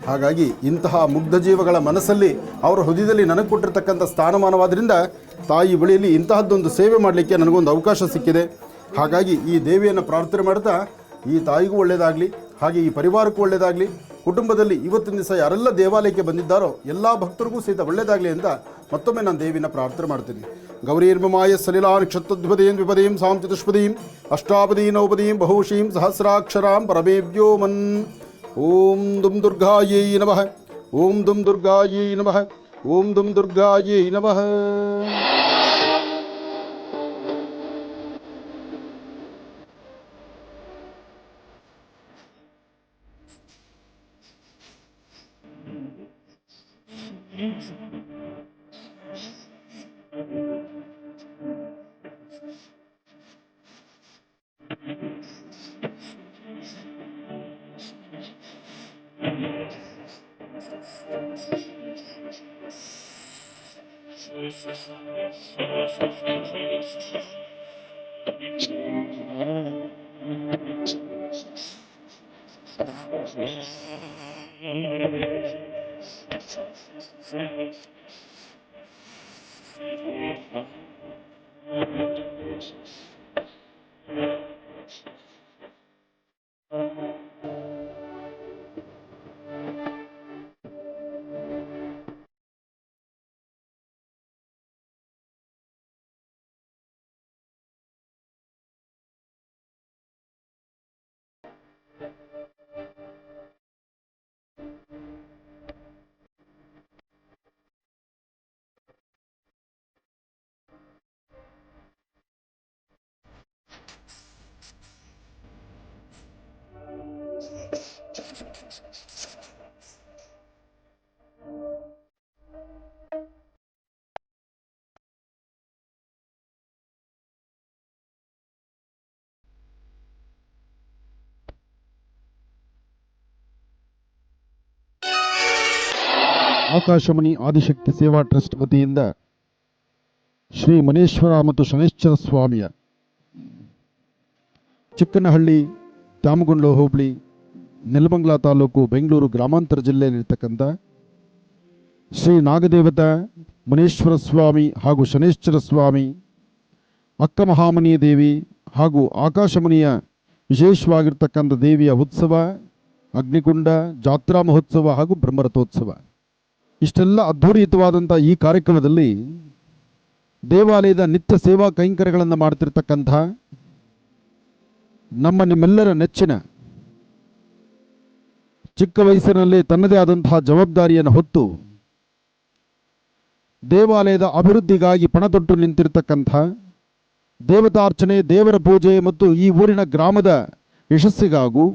ಹಾಗಾಗಿ ಇಂತಹ ಮುಗ್ಧ ಜೀವಗಳ ಮನಸ್ಸಲ್ಲಿ ಅವರ ಹೃದಯದಲ್ಲಿ ನನಗೆ ಕೊಟ್ಟಿರ್ತಕ್ಕಂಥ ಸ್ಥಾನಮಾನವಾದ್ದರಿಂದ ತಾಯಿ ಬಳಿಯಲ್ಲಿ ಇಂತಹದ್ದೊಂದು ಸೇವೆ ಮಾಡಲಿಕ್ಕೆ ನನಗೊಂದು ಅವಕಾಶ ಸಿಕ್ಕಿದೆ. ಹಾಗಾಗಿ ಈ ದೇವಿಯನ್ನು ಪ್ರಾರ್ಥನೆ ಮಾಡ್ತಾ ಈ ತಾಯಿಗೂ ಒಳ್ಳೆಯದಾಗಲಿ, ಹಾಗೆ ಈ ಪರಿವಾರಕ್ಕೂ ಒಳ್ಳೆಯದಾಗಲಿ, ಕುಟುಂಬದಲ್ಲಿ ಇವತ್ತಿನ ದಿವಸ ಯಾರೆಲ್ಲ ದೇವಾಲಯಕ್ಕೆ ಬಂದಿದ್ದಾರೋ ಎಲ್ಲ ಭಕ್ತರಿಗೂ ಸಹಿತ ಒಳ್ಳೆಯದಾಗಲಿ ಅಂತ ಮತ್ತೊಮ್ಮೆ ನಾನು ದೇವಿನ ಪ್ರಾರ್ಥನೆ ಮಾಡ್ತೀನಿ. ಗೌರೀರ್ಮಮಾಯ ಸಲಿಲಾನ್ ಕ್ಷತ್ತದ್ವದೀಂ ವಿಪದೀಂ ಸಾಂ ಚತುಷ್ಪದೀಂ ಅಷ್ಟಾಪದೀ ನವಪದೀಂ ಬಹುಶೀಂ ಸಹಸ್ರಾಕ್ಷರಾಂ ಪರಮೇಭ್ಯೋ ಮನ್. ಓಂ ದುಂ ದುರ್ಗಾಯೈ ನಮಃ, ಓಂ ದುಂ ದುರ್ಗಾಯೈ ನಮಃ, ಓಂ ದುಂ ದುರ್ಗಾಯೈ ನಮಃ. ಆಕಾಶಮಣಿ ಆದಿಶಕ್ತಿ ಸೇವಾ ಟ್ರಸ್ಟ್ ವತಿಯಿಂದ ಶ್ರೀ ಮನೇಶ್ವರ ಮತ್ತು ಶನೈಶ್ಚರ ಸ್ವಾಮಿಯ ಚಿಕ್ಕನಹಳ್ಳಿ, ತ್ಯಾಮಗೊಂಡ್ಲ ಹೋಬಳಿ, ನೆಲಮಂಗಲ ತಾಲೂಕು, ಬೆಂಗಳೂರು ಗ್ರಾಮಾಂತರ ಜಿಲ್ಲೆಯಲ್ಲಿರ್ತಕ್ಕಂಥ ಶ್ರೀ ನಾಗದೇವತಾ ಮನೇಶ್ವರ ಸ್ವಾಮಿ ಹಾಗೂ ಶನೈಶ್ಚರ ಸ್ವಾಮಿ, ಅಕ್ಕ ಮಹಾಮನಿ ದೇವಿ ಹಾಗೂ ಆಕಾಶಮಣಿಯ ವಿಶೇಷವಾಗಿರ್ತಕ್ಕಂಥ ದೇವಿಯ ಉತ್ಸವ, ಅಗ್ನಿಕುಂಡ, ಜಾತ್ರಾ ಮಹೋತ್ಸವ ಹಾಗೂ ಬ್ರಹ್ಮರಥೋತ್ಸವ ಇಷ್ಟೆಲ್ಲ ಅದ್ಭುತವಾದಂಥ ಈ ಕಾರ್ಯಕ್ರಮದಲ್ಲಿ ದೇವಾಲಯದ ನಿತ್ಯ ಸೇವಾ ಕೈಂಕರ್ಯಗಳನ್ನು ಮಾಡ್ತಿರ್ತಕ್ಕಂಥ ನಿಮ್ಮೆಲ್ಲರ ನೆಚ್ಚಿನ, ಚಿಕ್ಕ ವಯಸ್ಸಿನಲ್ಲಿ ತನ್ನದೇ ಆದಂತಹ ಜವಾಬ್ದಾರಿಯನ್ನು ಹೊತ್ತು ದೇವಾಲಯದ ಅಭಿವೃದ್ಧಿಗಾಗಿ ಪಣತೊಟ್ಟು ನಿಂತಿರ್ತಕ್ಕಂಥ, ದೇವತಾರ್ಚನೆ, ದೇವರ ಪೂಜೆ ಮತ್ತು ಈ ಊರಿನ ಗ್ರಾಮದ ಯಶಸ್ಸಿಗಾಗೂ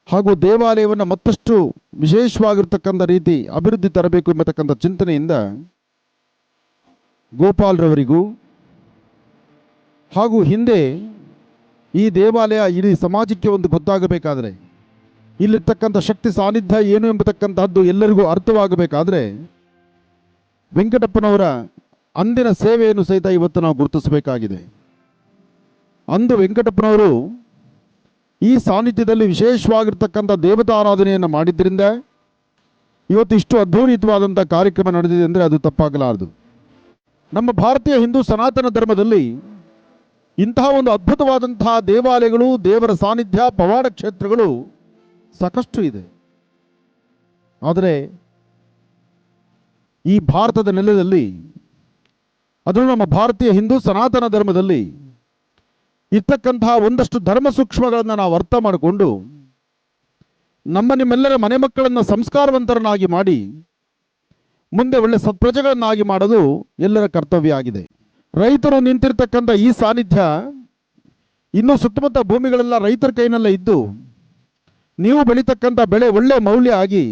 ಹಾಗೂ ದೇವಾಲಯವನ್ನು ಮತ್ತಷ್ಟು ವಿಶೇಷವಾಗಿರ್ತಕ್ಕಂಥ ರೀತಿ ಅಭಿವೃದ್ಧಿ ತರಬೇಕು ಎಂಬತಕ್ಕಂಥ ಚಿಂತನೆಯಿಂದ ಗೋಪಾಲ್ರವರಿಗೂ ಹಾಗೂ ಹಿಂದೆ ಈ ದೇವಾಲಯ ಇಡೀ ಸಮಾಜಕ್ಕೆ ಒಂದು ಗೊತ್ತಾಗಬೇಕಾದರೆ, ಇಲ್ಲಿರ್ತಕ್ಕಂಥ ಶಕ್ತಿ ಸಾನ್ನಿಧ್ಯ ಏನು ಎಂಬತಕ್ಕಂಥದ್ದು ಎಲ್ಲರಿಗೂ ಅರ್ಥವಾಗಬೇಕಾದ್ರೆ ವೆಂಕಟಪ್ಪನವರ ಅಂದಿನ ಸೇವೆಯನ್ನು ಸಹಿತ ಇವತ್ತು ನಾವು ಗುರುತಿಸಬೇಕಾಗಿದೆ. ಅಂದು ವೆಂಕಟಪ್ಪನವರು ಈ ಸಾನ್ನಿಧ್ಯದಲ್ಲಿ ವಿಶೇಷವಾಗಿರ್ತಕ್ಕಂಥ ದೇವತಾರಾಧನೆಯನ್ನು ಮಾಡಿದ್ದರಿಂದ ಇವತ್ತು ಇಷ್ಟು ಅದ್ಭುತವಾದಂಥ ಕಾರ್ಯಕ್ರಮ ನಡೆದಿದೆ ಅಂದರೆ ಅದು ತಪ್ಪಾಗಲಾರದು. ನಮ್ಮ ಭಾರತೀಯ ಹಿಂದೂ ಸನಾತನ ಧರ್ಮದಲ್ಲಿ ಇಂತಹ ಒಂದು ಅದ್ಭುತವಾದಂತಹ ದೇವಾಲಯಗಳು, ದೇವರ ಸಾನ್ನಿಧ್ಯ, ಪವಾಡ ಕ್ಷೇತ್ರಗಳು ಸಾಕಷ್ಟು ಇದೆ. ಆದರೆ ಈ ಭಾರತದ ನೆಲದಲ್ಲಿ, ಅದು ನಮ್ಮ ಭಾರತೀಯ ಹಿಂದೂ ಸನಾತನ ಧರ್ಮದಲ್ಲಿ ಇರ್ತಕ್ಕಂತಹ ಒಂದಷ್ಟು ಧರ್ಮ ಸೂಕ್ಷ್ಮಗಳನ್ನು ನಾವು ಅರ್ಥ ಮಾಡಿಕೊಂಡು ನಿಮ್ಮೆಲ್ಲರ ಮನೆ ಮಕ್ಕಳನ್ನು ಸಂಸ್ಕಾರವಂತರನ್ನಾಗಿ ಮಾಡಿ ಮುಂದೆ ಒಳ್ಳೆ ಸತ್ಪ್ರಜೆಗಳನ್ನಾಗಿ ಮಾಡೋದು ಎಲ್ಲರ ಕರ್ತವ್ಯ ಆಗಿದೆ. ರೈತರು ನಿಂತಿರ್ತಕ್ಕಂಥ ಈ ಸಾನ್ನಿಧ್ಯ ಇನ್ನೂ ಸುತ್ತಮುತ್ತ ಭೂಮಿಗಳೆಲ್ಲ ರೈತರ ಕೈನಲ್ಲೇ ಇದ್ದು ನೀವು ಬೆಳೀತಕ್ಕಂಥ ಬೆಳೆ ಒಳ್ಳೆ ಮೌಲ್ಯ ಆಗಿ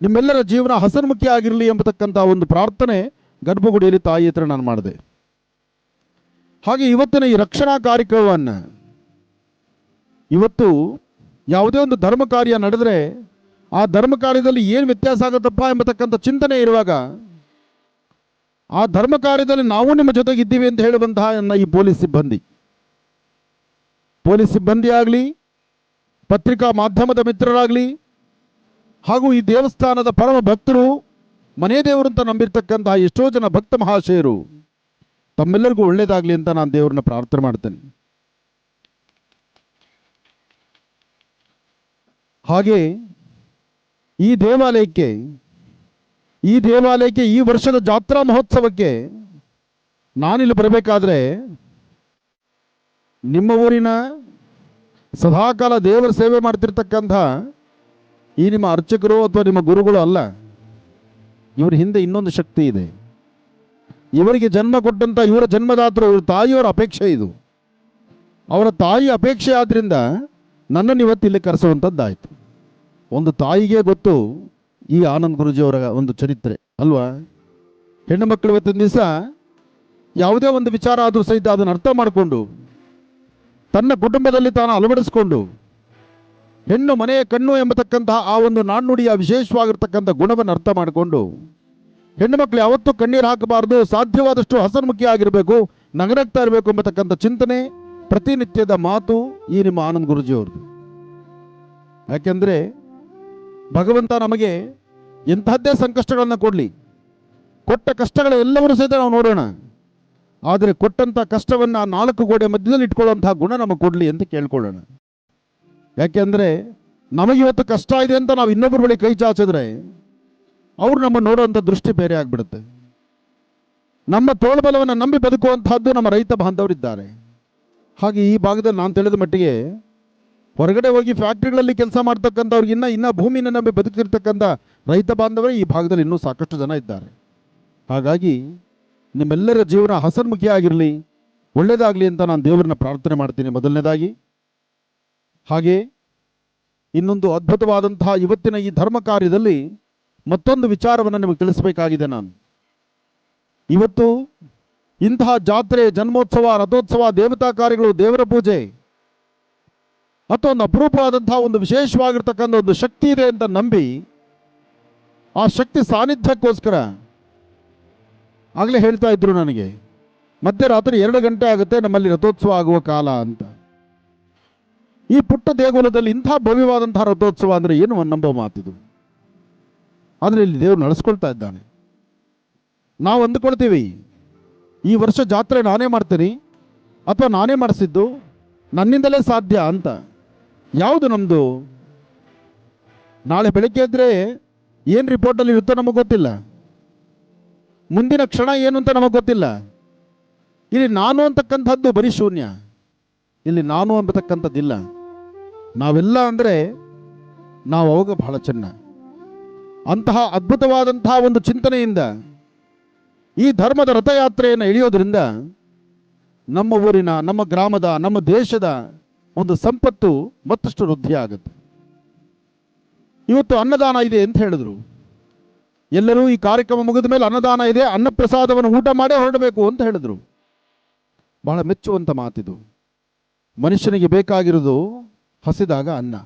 ನಿಮ್ಮೆಲ್ಲರ ಜೀವನ ಹಸನ್ಮುಖಿ ಆಗಿರಲಿ ಎಂಬತಕ್ಕಂಥ ಒಂದು ಪ್ರಾರ್ಥನೆ ಗರ್ಭಗುಡಿಯಲ್ಲಿ ತಾಯಿ ಹತ್ರ ನಾನು ಮಾಡಿದೆ. ಹಾಗೆ ಇವತ್ತಿನ ಈ ರಕ್ಷಣಾ ಕಾರ್ಯಕ್ರಮವನ್ನು ಇವತ್ತು ಯಾವುದೇ ಒಂದು ಧರ್ಮ ಕಾರ್ಯ ನಡೆದರೆ ಆ ಧರ್ಮ ಕಾರ್ಯದಲ್ಲಿ ಏನು ವ್ಯತ್ಯಾಸ ಆಗುತ್ತಪ್ಪ ಎಂಬತಕ್ಕಂಥ ಚಿಂತನೆ ಇರುವಾಗ ಆ ಧರ್ಮ ಕಾರ್ಯದಲ್ಲಿ ನಾವು ನಿಮ್ಮ ಜೊತೆಗಿದ್ದೀವಿ ಅಂತ ಹೇಳುವಂತಹ ನನ್ನ ಈ ಪೊಲೀಸ್ ಸಿಬ್ಬಂದಿ ಆಗಲಿ, ಪತ್ರಿಕಾ ಮಾಧ್ಯಮದ ಮಿತ್ರರಾಗಲಿ, ಹಾಗೂ ಈ ದೇವಸ್ಥಾನದ ಪರಮ ಭಕ್ತರು, ಮನೆ ದೇವರು ಅಂತ ನಂಬಿರ್ತಕ್ಕಂತಹ ಎಷ್ಟೋ ಜನ ಭಕ್ತ ಮಹಾಶಯರು, ತಮ್ಮೆಲ್ಲರಿಗೂ ಒಳ್ಳೇದಾಗಲಿ ಅಂತ ನಾನು ದೇವರನ್ನ ಪ್ರಾರ್ಥನೆ ಮಾಡ್ತೇನೆ. ಹಾಗೆ ಈ ದೇವಾಲಯಕ್ಕೆ ಈ ವರ್ಷದ ಜಾತ್ರಾ ಮಹೋತ್ಸವಕ್ಕೆ ನಾನಿಲ್ಲಿ ಬರಬೇಕಾದ್ರೆ ನಿಮ್ಮ ಊರಿನ ಸದಾಕಾಲ ದೇವರ ಸೇವೆ ಮಾಡ್ತಿರ್ತಕ್ಕಂಥ ಈ ನಿಮ್ಮ ಅರ್ಚಕರು ಅಥವಾ ನಿಮ್ಮ ಗುರುಗಳು ಅಲ್ಲ. ಇವರ ಹಿಂದೆ ಇನ್ನೊಂದು ಶಕ್ತಿ ಇದೆ. ಇವರಿಗೆ ಜನ್ಮ ಕೊಟ್ಟಂಥ ಇವರ ಜನ್ಮದಾತರು, ಇವರ ತಾಯಿಯವರ ಅಪೇಕ್ಷೆ ಇದು. ಅವರ ತಾಯಿ ಅಪೇಕ್ಷೆ ಆದ್ರಿಂದ ನನ್ನನ್ನು ಇವತ್ತು ಇಲ್ಲಿ ಕರೆಸುವಂಥದ್ದಾಯಿತು. ಒಂದು ತಾಯಿಗೆ ಗೊತ್ತು ಈ ಆನಂದ್ ಗುರೂಜಿಯವರ ಒಂದು ಚರಿತ್ರೆ ಅಲ್ವಾ. ಹೆಣ್ಣು ಮಕ್ಕಳು ಇವತ್ತಿನ ದಿವಸ ಯಾವುದೇ ಒಂದು ವಿಚಾರ ಆದರೂ ಸಹಿತ ಅದನ್ನು ಅರ್ಥ ಮಾಡಿಕೊಂಡು ತನ್ನ ಕುಟುಂಬದಲ್ಲಿ ತಾನು ಅಳವಡಿಸಿಕೊಂಡು ಹೆಣ್ಣು ಮನೆಯ ಕಣ್ಣು ಎಂಬತಕ್ಕಂತಹ ಆ ಒಂದು ನಾಣ್ಣುಡಿಯ ವಿಶೇಷವಾಗಿರ್ತಕ್ಕಂಥ ಗುಣವನ್ನು ಅರ್ಥ ಮಾಡಿಕೊಂಡು ಹೆಣ್ಣು ಮಕ್ಕಳು ಯಾವತ್ತೂ ಕಣ್ಣೀರು ಹಾಕಬಾರ್ದು, ಸಾಧ್ಯವಾದಷ್ಟು ಹಸನ್ಮುಖಿ ಆಗಿರಬೇಕು, ನಗನಗ್ತಾ ಇರಬೇಕು ಎಂಬತಕ್ಕಂಥ ಚಿಂತನೆ, ಪ್ರತಿನಿತ್ಯದ ಮಾತು ಈ ನಿಮ್ಮ ಆನಂದ್ ಗುರೂಜಿಯವ್ರದ್ದು. ಯಾಕೆಂದರೆ ಭಗವಂತ ನಮಗೆ ಎಂತಹದ್ದೇ ಸಂಕಷ್ಟಗಳನ್ನು ಕೊಡಲಿ, ಕೊಟ್ಟ ಕಷ್ಟಗಳೆಲ್ಲವನ್ನೂ ಸಹಿತ ನಾವು ನೋಡೋಣ, ಆದರೆ ಕೊಟ್ಟಂಥ ಕಷ್ಟವನ್ನು 4 ಗೋಡೆ ಮಧ್ಯದಲ್ಲಿ ಇಟ್ಕೊಳ್ಳುವಂತಹ ಗುಣ ನಮಗೆ ಕೊಡಲಿ ಅಂತ ಕೇಳ್ಕೊಳ್ಳೋಣ. ಯಾಕೆಂದರೆ ನಮಗಿವತ್ತು ಕಷ್ಟ ಇದೆ ಅಂತ ನಾವು ಇನ್ನೊಬ್ಬರ ಬಳಿ ಕೈ ಚಾಚಿದ್ರೆ ಅವರು ನಮ್ಮ ನೋಡುವಂಥ ದೃಷ್ಟಿ ಬೇರೆ ಆಗಿಬಿಡುತ್ತೆ. ನಮ್ಮ ತೋಳ್ಬಲವನ್ನು ನಂಬಿ ಬದುಕುವಂತಹದ್ದು ನಮ್ಮ ರೈತ ಬಾಂಧವರಿದ್ದಾರೆ. ಹಾಗೆ ಈ ಭಾಗದಲ್ಲಿ ನಾನು ತಿಳಿದ ಮಟ್ಟಿಗೆ ಹೊರಗಡೆ ಹೋಗಿ ಫ್ಯಾಕ್ಟ್ರಿಗಳಲ್ಲಿ ಕೆಲಸ ಮಾಡ್ತಕ್ಕಂಥವ್ರಿಗೆ ಇನ್ನ ಭೂಮಿನ ನಂಬಿ ಬದುಕಿರ್ತಕ್ಕಂಥ ರೈತ ಬಾಂಧವರೇ ಈ ಭಾಗದಲ್ಲಿ ಇನ್ನೂ ಸಾಕಷ್ಟು ಜನ ಇದ್ದಾರೆ. ಹಾಗಾಗಿ ನಿಮ್ಮೆಲ್ಲರ ಜೀವನ ಹಸನ್ಮುಖಿ ಆಗಿರಲಿ, ಒಳ್ಳೆಯದಾಗಲಿ ಅಂತ ನಾನು ದೇವರನ್ನ ಪ್ರಾರ್ಥನೆ ಮಾಡ್ತೀನಿ ಮೊದಲನೇದಾಗಿ. ಹಾಗೆ ಇನ್ನೊಂದು ಅದ್ಭುತವಾದಂತಹ ಇವತ್ತಿನ ಈ ಧರ್ಮ ಕಾರ್ಯದಲ್ಲಿ ಮತ್ತೊಂದು ವಿಚಾರವನ್ನು ನಿಮಗೆ ತಿಳಿಸಬೇಕಾಗಿದೆ. ನಾನು ಇವತ್ತು ಇಂತಹ ಜಾತ್ರೆ, ಜನ್ಮೋತ್ಸವ, ರಥೋತ್ಸವ, ದೇವತಾ ಕಾರ್ಯಗಳು, ದೇವರ ಪೂಜೆ ಅಥವಾ ಒಂದು ಅಪರೂಪವಾದಂತಹ ಒಂದು ವಿಶೇಷವಾಗಿರ್ತಕ್ಕಂಥ ಒಂದು ಶಕ್ತಿ ಇದೆ ಅಂತ ನಂಬಿ ಆ ಶಕ್ತಿ ಸಾನ್ನಿಧ್ಯಕ್ಕೋಸ್ಕರ ಆಗಲೇ ಹೇಳ್ತಾ ಇದ್ರು ನನಗೆ, ಮಧ್ಯರಾತ್ರಿ 2 ಗಂಟೆ ಆಗುತ್ತೆ ನಮ್ಮಲ್ಲಿ ರಥೋತ್ಸವ ಆಗುವ ಕಾಲ ಅಂತ. ಈ ಪುಟ್ಟ ದೇಗುಲದಲ್ಲಿ ಇಂಥ ಭವ್ಯವಾದಂತಹ ರಥೋತ್ಸವ ಅಂದರೆ ಏನು ನಂಬೋ ಮಾತಿದು. ಆದರೆ ಇಲ್ಲಿ ದೇವರು ನಡೆಸ್ಕೊಳ್ತಾ ಇದ್ದಾನೆ. ನಾವು ಅಂದುಕೊಳ್ತೀವಿ ಈ ವರ್ಷ ಜಾತ್ರೆ ನಾನೇ ಮಾಡ್ತೀನಿ ಅಥವಾ ನಾನೇ ಮಾಡಿಸಿದ್ದು, ನನ್ನಿಂದಲೇ ಸಾಧ್ಯ ಅಂತ. ಯಾವುದು ನಮ್ಮದು? ನಾಳೆ ಬೆಳಗ್ಗೆ ಇದ್ದರೆ ಏನು ರಿಪೋರ್ಟಲ್ಲಿ ಇರುತ್ತೋ ನಮಗೆ ಗೊತ್ತಿಲ್ಲ, ಮುಂದಿನ ಕ್ಷಣ ಏನು ಅಂತ ನಮಗೆ ಗೊತ್ತಿಲ್ಲ. ಇಲ್ಲಿ ನಾನು ಅಂತಕ್ಕಂಥದ್ದು ಬರೀ ಶೂನ್ಯ, ಇಲ್ಲಿ ನಾನು ಅಂಬತಕ್ಕಂಥದ್ದಿಲ್ಲ. ನಾವೆಲ್ಲ ಅಂದರೆ ನಾವು ಅವಾಗ ಬಹಳ ಚೆನ್ನ. ಅಂತಹ ಅದ್ಭುತವಾದಂತಹ ಒಂದು ಚಿಂತನೆಯಿಂದ ಈ ಧರ್ಮದ ರಥಯಾತ್ರೆಯನ್ನು ಎಳೆಯೋದ್ರಿಂದ ನಮ್ಮ ಊರಿನ, ನಮ್ಮ ಗ್ರಾಮದ, ನಮ್ಮ ದೇಶದ ಒಂದು ಸಂಪತ್ತು ಮತ್ತಷ್ಟು ವೃದ್ಧಿ ಆಗುತ್ತೆ. ಇವತ್ತು ಅನ್ನದಾನ ಇದೆ ಅಂತ ಹೇಳಿದ್ರು. ಎಲ್ಲರೂ ಈ ಕಾರ್ಯಕ್ರಮ ಮುಗಿದ ಮೇಲೆ ಅನ್ನದಾನ ಇದೆ, ಅನ್ನಪ್ರಸಾದವನ್ನು ಊಟ ಮಾಡೇ ಹೊರಡಬೇಕು ಅಂತ ಹೇಳಿದ್ರು. ಬಹಳ ಮೆಚ್ಚುವಂಥ ಮಾತಿದು. ಮನುಷ್ಯನಿಗೆ ಬೇಕಾಗಿರೋದು ಹಸಿದಾಗ ಅನ್ನ,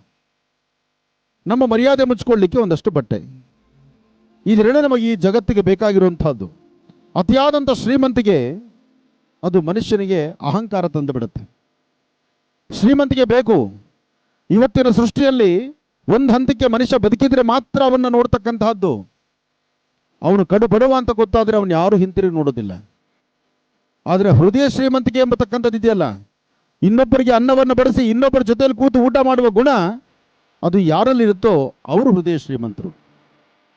ನಮ್ಮ ಮರ್ಯಾದೆ ಮುಚ್ಚಿಕೊಳ್ಳಿಕ್ಕೆ ಒಂದಷ್ಟು ಬಟ್ಟೆ. ಇದೆರಡೇ ನಮಗೆ ಈ ಜಗತ್ತಿಗೆ ಬೇಕಾಗಿರುವಂಥದ್ದು. ಅತಿಯಾದಂಥ ಶ್ರೀಮಂತಿಗೆ ಅದು ಮನುಷ್ಯನಿಗೆ ಅಹಂಕಾರ ತಂದು ಬಿಡುತ್ತೆ. ಶ್ರೀಮಂತಿಗೆ ಬೇಕು. ಇವತ್ತಿನ ಸೃಷ್ಟಿಯಲ್ಲಿ ಒಂದು ಹಂತಕ್ಕೆ ಮನುಷ್ಯ ಬದುಕಿದ್ರೆ ಮಾತ್ರ ಅವನ್ನ ನೋಡ್ತಕ್ಕಂತಹದ್ದು. ಅವನು ಕಡು ಬಡವ ಅಂತ ಗೊತ್ತಾದರೆ ಅವನು ಯಾರು ಹಿಂತಿರುಗಿ ನೋಡೋದಿಲ್ಲ. ಆದರೆ ಹೃದಯ ಶ್ರೀಮಂತಿಕೆ ಎಂಬತಕ್ಕಂಥದ್ದು ಇದೆಯಲ್ಲ, ಇನ್ನೊಬ್ಬರಿಗೆ ಅನ್ನವನ್ನು ಬಡಿಸಿ ಇನ್ನೊಬ್ಬರ ಜೊತೆಯಲ್ಲಿ ಕೂತು ಊಟ ಮಾಡುವ ಗುಣ, ಅದು ಯಾರಲ್ಲಿರುತ್ತೋ ಅವರು ಹೃದಯ ಶ್ರೀಮಂತರು.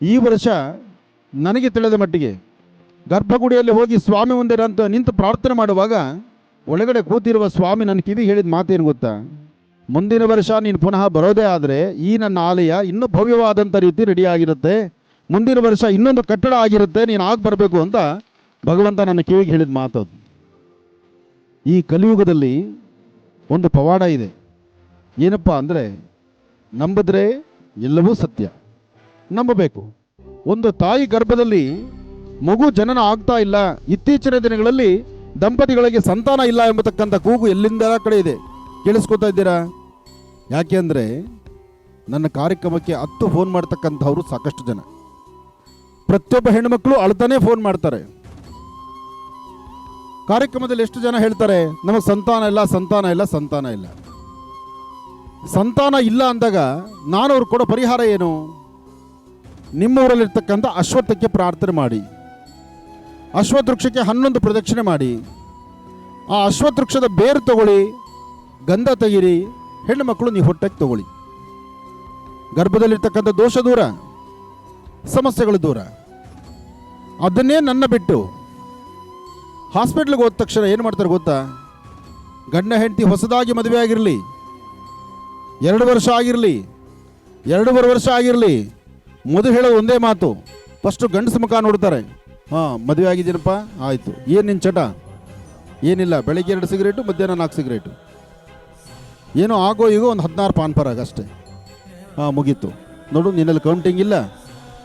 ಈ ವರ್ಷ ನನಗೆ ತಿಳಿದ ಮಟ್ಟಿಗೆ ಗರ್ಭಗುಡಿಯಲ್ಲಿ ಹೋಗಿ ಸ್ವಾಮಿ ಮುಂದೆ ನಿಂತು ಪ್ರಾರ್ಥನೆ ಮಾಡುವಾಗ ಒಳಗಡೆ ಕೂತಿರುವ ಸ್ವಾಮಿ ನನ್ನ ಕಿವಿ ಹೇಳಿದ ಮಾತೇನು ಗೊತ್ತಾ? ಮುಂದಿನ ವರ್ಷ ನೀನು ಪುನಃ ಬರೋದೇ ಆದರೆ ಈ ನನ್ನ ಆಲಯ ಇನ್ನೂ ಭವ್ಯವಾದಂಥ ರೀತಿ ರೆಡಿಯಾಗಿರುತ್ತೆ, ಮುಂದಿನ ವರ್ಷ ಇನ್ನೊಂದು ಕಟ್ಟಡ ಆಗಿರುತ್ತೆ, ನೀನು ಆಗಿ ಬರಬೇಕು ಅಂತ ಭಗವಂತ ನನ್ನ ಕಿವಿಗೆ ಹೇಳಿದ ಮಾತದು. ಈ ಕಲಿಯುಗದಲ್ಲಿ ಒಂದು ಪವಾಡ ಇದೆ. ಏನಪ್ಪ ಅಂದರೆ, ನಂಬಿದ್ರೆ ಎಲ್ಲವೂ ಸತ್ಯ, ನಂಬಬೇಕು. ಒಂದು ತಾಯಿ ಗರ್ಭದಲ್ಲಿ ಮಗು ಜನನ ಆಗ್ತಾ ಇಲ್ಲ, ಇತ್ತೀಚಿನ ದಿನಗಳಲ್ಲಿ ದಂಪತಿಗಳಿಗೆ ಸಂತಾನ ಇಲ್ಲ ಎಂಬತಕ್ಕಂಥ ಕೂಗು ಎಲ್ಲಿಂದ ಕಡೆ ಇದೆ. ಕೇಳಿಸ್ಕೊತಾ ಇದ್ದೀರಾ? ಯಾಕೆ ಅಂದರೆ, ನನ್ನ ಕಾರ್ಯಕ್ರಮಕ್ಕೆ 10 ಫೋನ್ ಮಾಡ್ತಕ್ಕಂಥವ್ರು ಸಾಕಷ್ಟು ಜನ. ಪ್ರತಿಯೊಬ್ಬ ಹೆಣ್ಣುಮಕ್ಕಳು ಅಳ್ತಾನೆ ಫೋನ್ ಮಾಡ್ತಾರೆ. ಕಾರ್ಯಕ್ರಮದಲ್ಲಿ ಎಷ್ಟು ಜನ ಹೇಳ್ತಾರೆ, ನಮಗೆ ಸಂತಾನ ಇಲ್ಲ, ಸಂತಾನ ಇಲ್ಲ, ಸಂತಾನ ಇಲ್ಲ. ಸಂತಾನ ಇಲ್ಲ ಅಂದಾಗ ನಾನು ಅವ್ರು ಕೊಡೋ ಪರಿಹಾರ ಏನು? ನಿಮ್ಮೂರಲ್ಲಿರ್ತಕ್ಕಂಥ ಅಶ್ವತ್ಥಕ್ಕೆ ಪ್ರಾರ್ಥನೆ ಮಾಡಿ, ಅಶ್ವತ್ಥ ವೃಕ್ಷಕ್ಕೆ 11 ಪ್ರದಕ್ಷಿಣೆ ಮಾಡಿ, ಆ ಅಶ್ವತ್ಥ ವೃಕ್ಷದ ಬೇರು ತಗೊಳ್ಳಿ, ಗಂಧ ತೆಗೀರಿ, ಹೆಣ್ಣು ಮಕ್ಕಳು ನೀವು ಹೊಟ್ಟೆಗೆ ತಗೊಳ್ಳಿ. ಗರ್ಭದಲ್ಲಿರ್ತಕ್ಕಂಥ ದೋಷ ದೂರ, ಸಮಸ್ಯೆಗಳು ದೂರ. ಅದನ್ನೇ ನನ್ನ ಬಿಟ್ಟು ಹಾಸ್ಪಿಟ್ಲಿಗೆ ಹೋದ ತಕ್ಷಣ ಏನು ಮಾಡ್ತಾರೆ ಗೊತ್ತಾ? ಗಂಡ ಹೆಂಡತಿ ಹೊಸದಾಗಿ ಮದುವೆ ಆಗಿರಲಿ, 2 ವರ್ಷ ಆಗಿರಲಿ, 2.5 ವರ್ಷ ಆಗಿರಲಿ, ಮದುವೆ ಹೇಳೋದು ಒಂದೇ ಮಾತು. ಫಸ್ಟು ಗಂಡಸ ಮುಖ ನೋಡ್ತಾರೆ. ಹಾಂ, ಮದುವೆ ಆಗಿದ್ದೀನಪ್ಪ, ಆಯಿತು. ಏನು ನಿನ್ನ ಚಟ? ಏನಿಲ್ಲ, ಬೆಳಗ್ಗೆ 2 ಸಿಗರೇಟು, ಮಧ್ಯಾಹ್ನ 4 ಸಿಗರೇಟು, ಏನೋ ಆಗೋ ಈಗೋ ಒಂದು 16 ಪಾನ್ ಪರಾಗ ಅಷ್ಟೇ. ಹಾಂ, ಮುಗೀತು ನೋಡು, ನಿನ್ನಲ್ಲಿ ಕೌಂಟಿಂಗ್ ಇಲ್ಲ.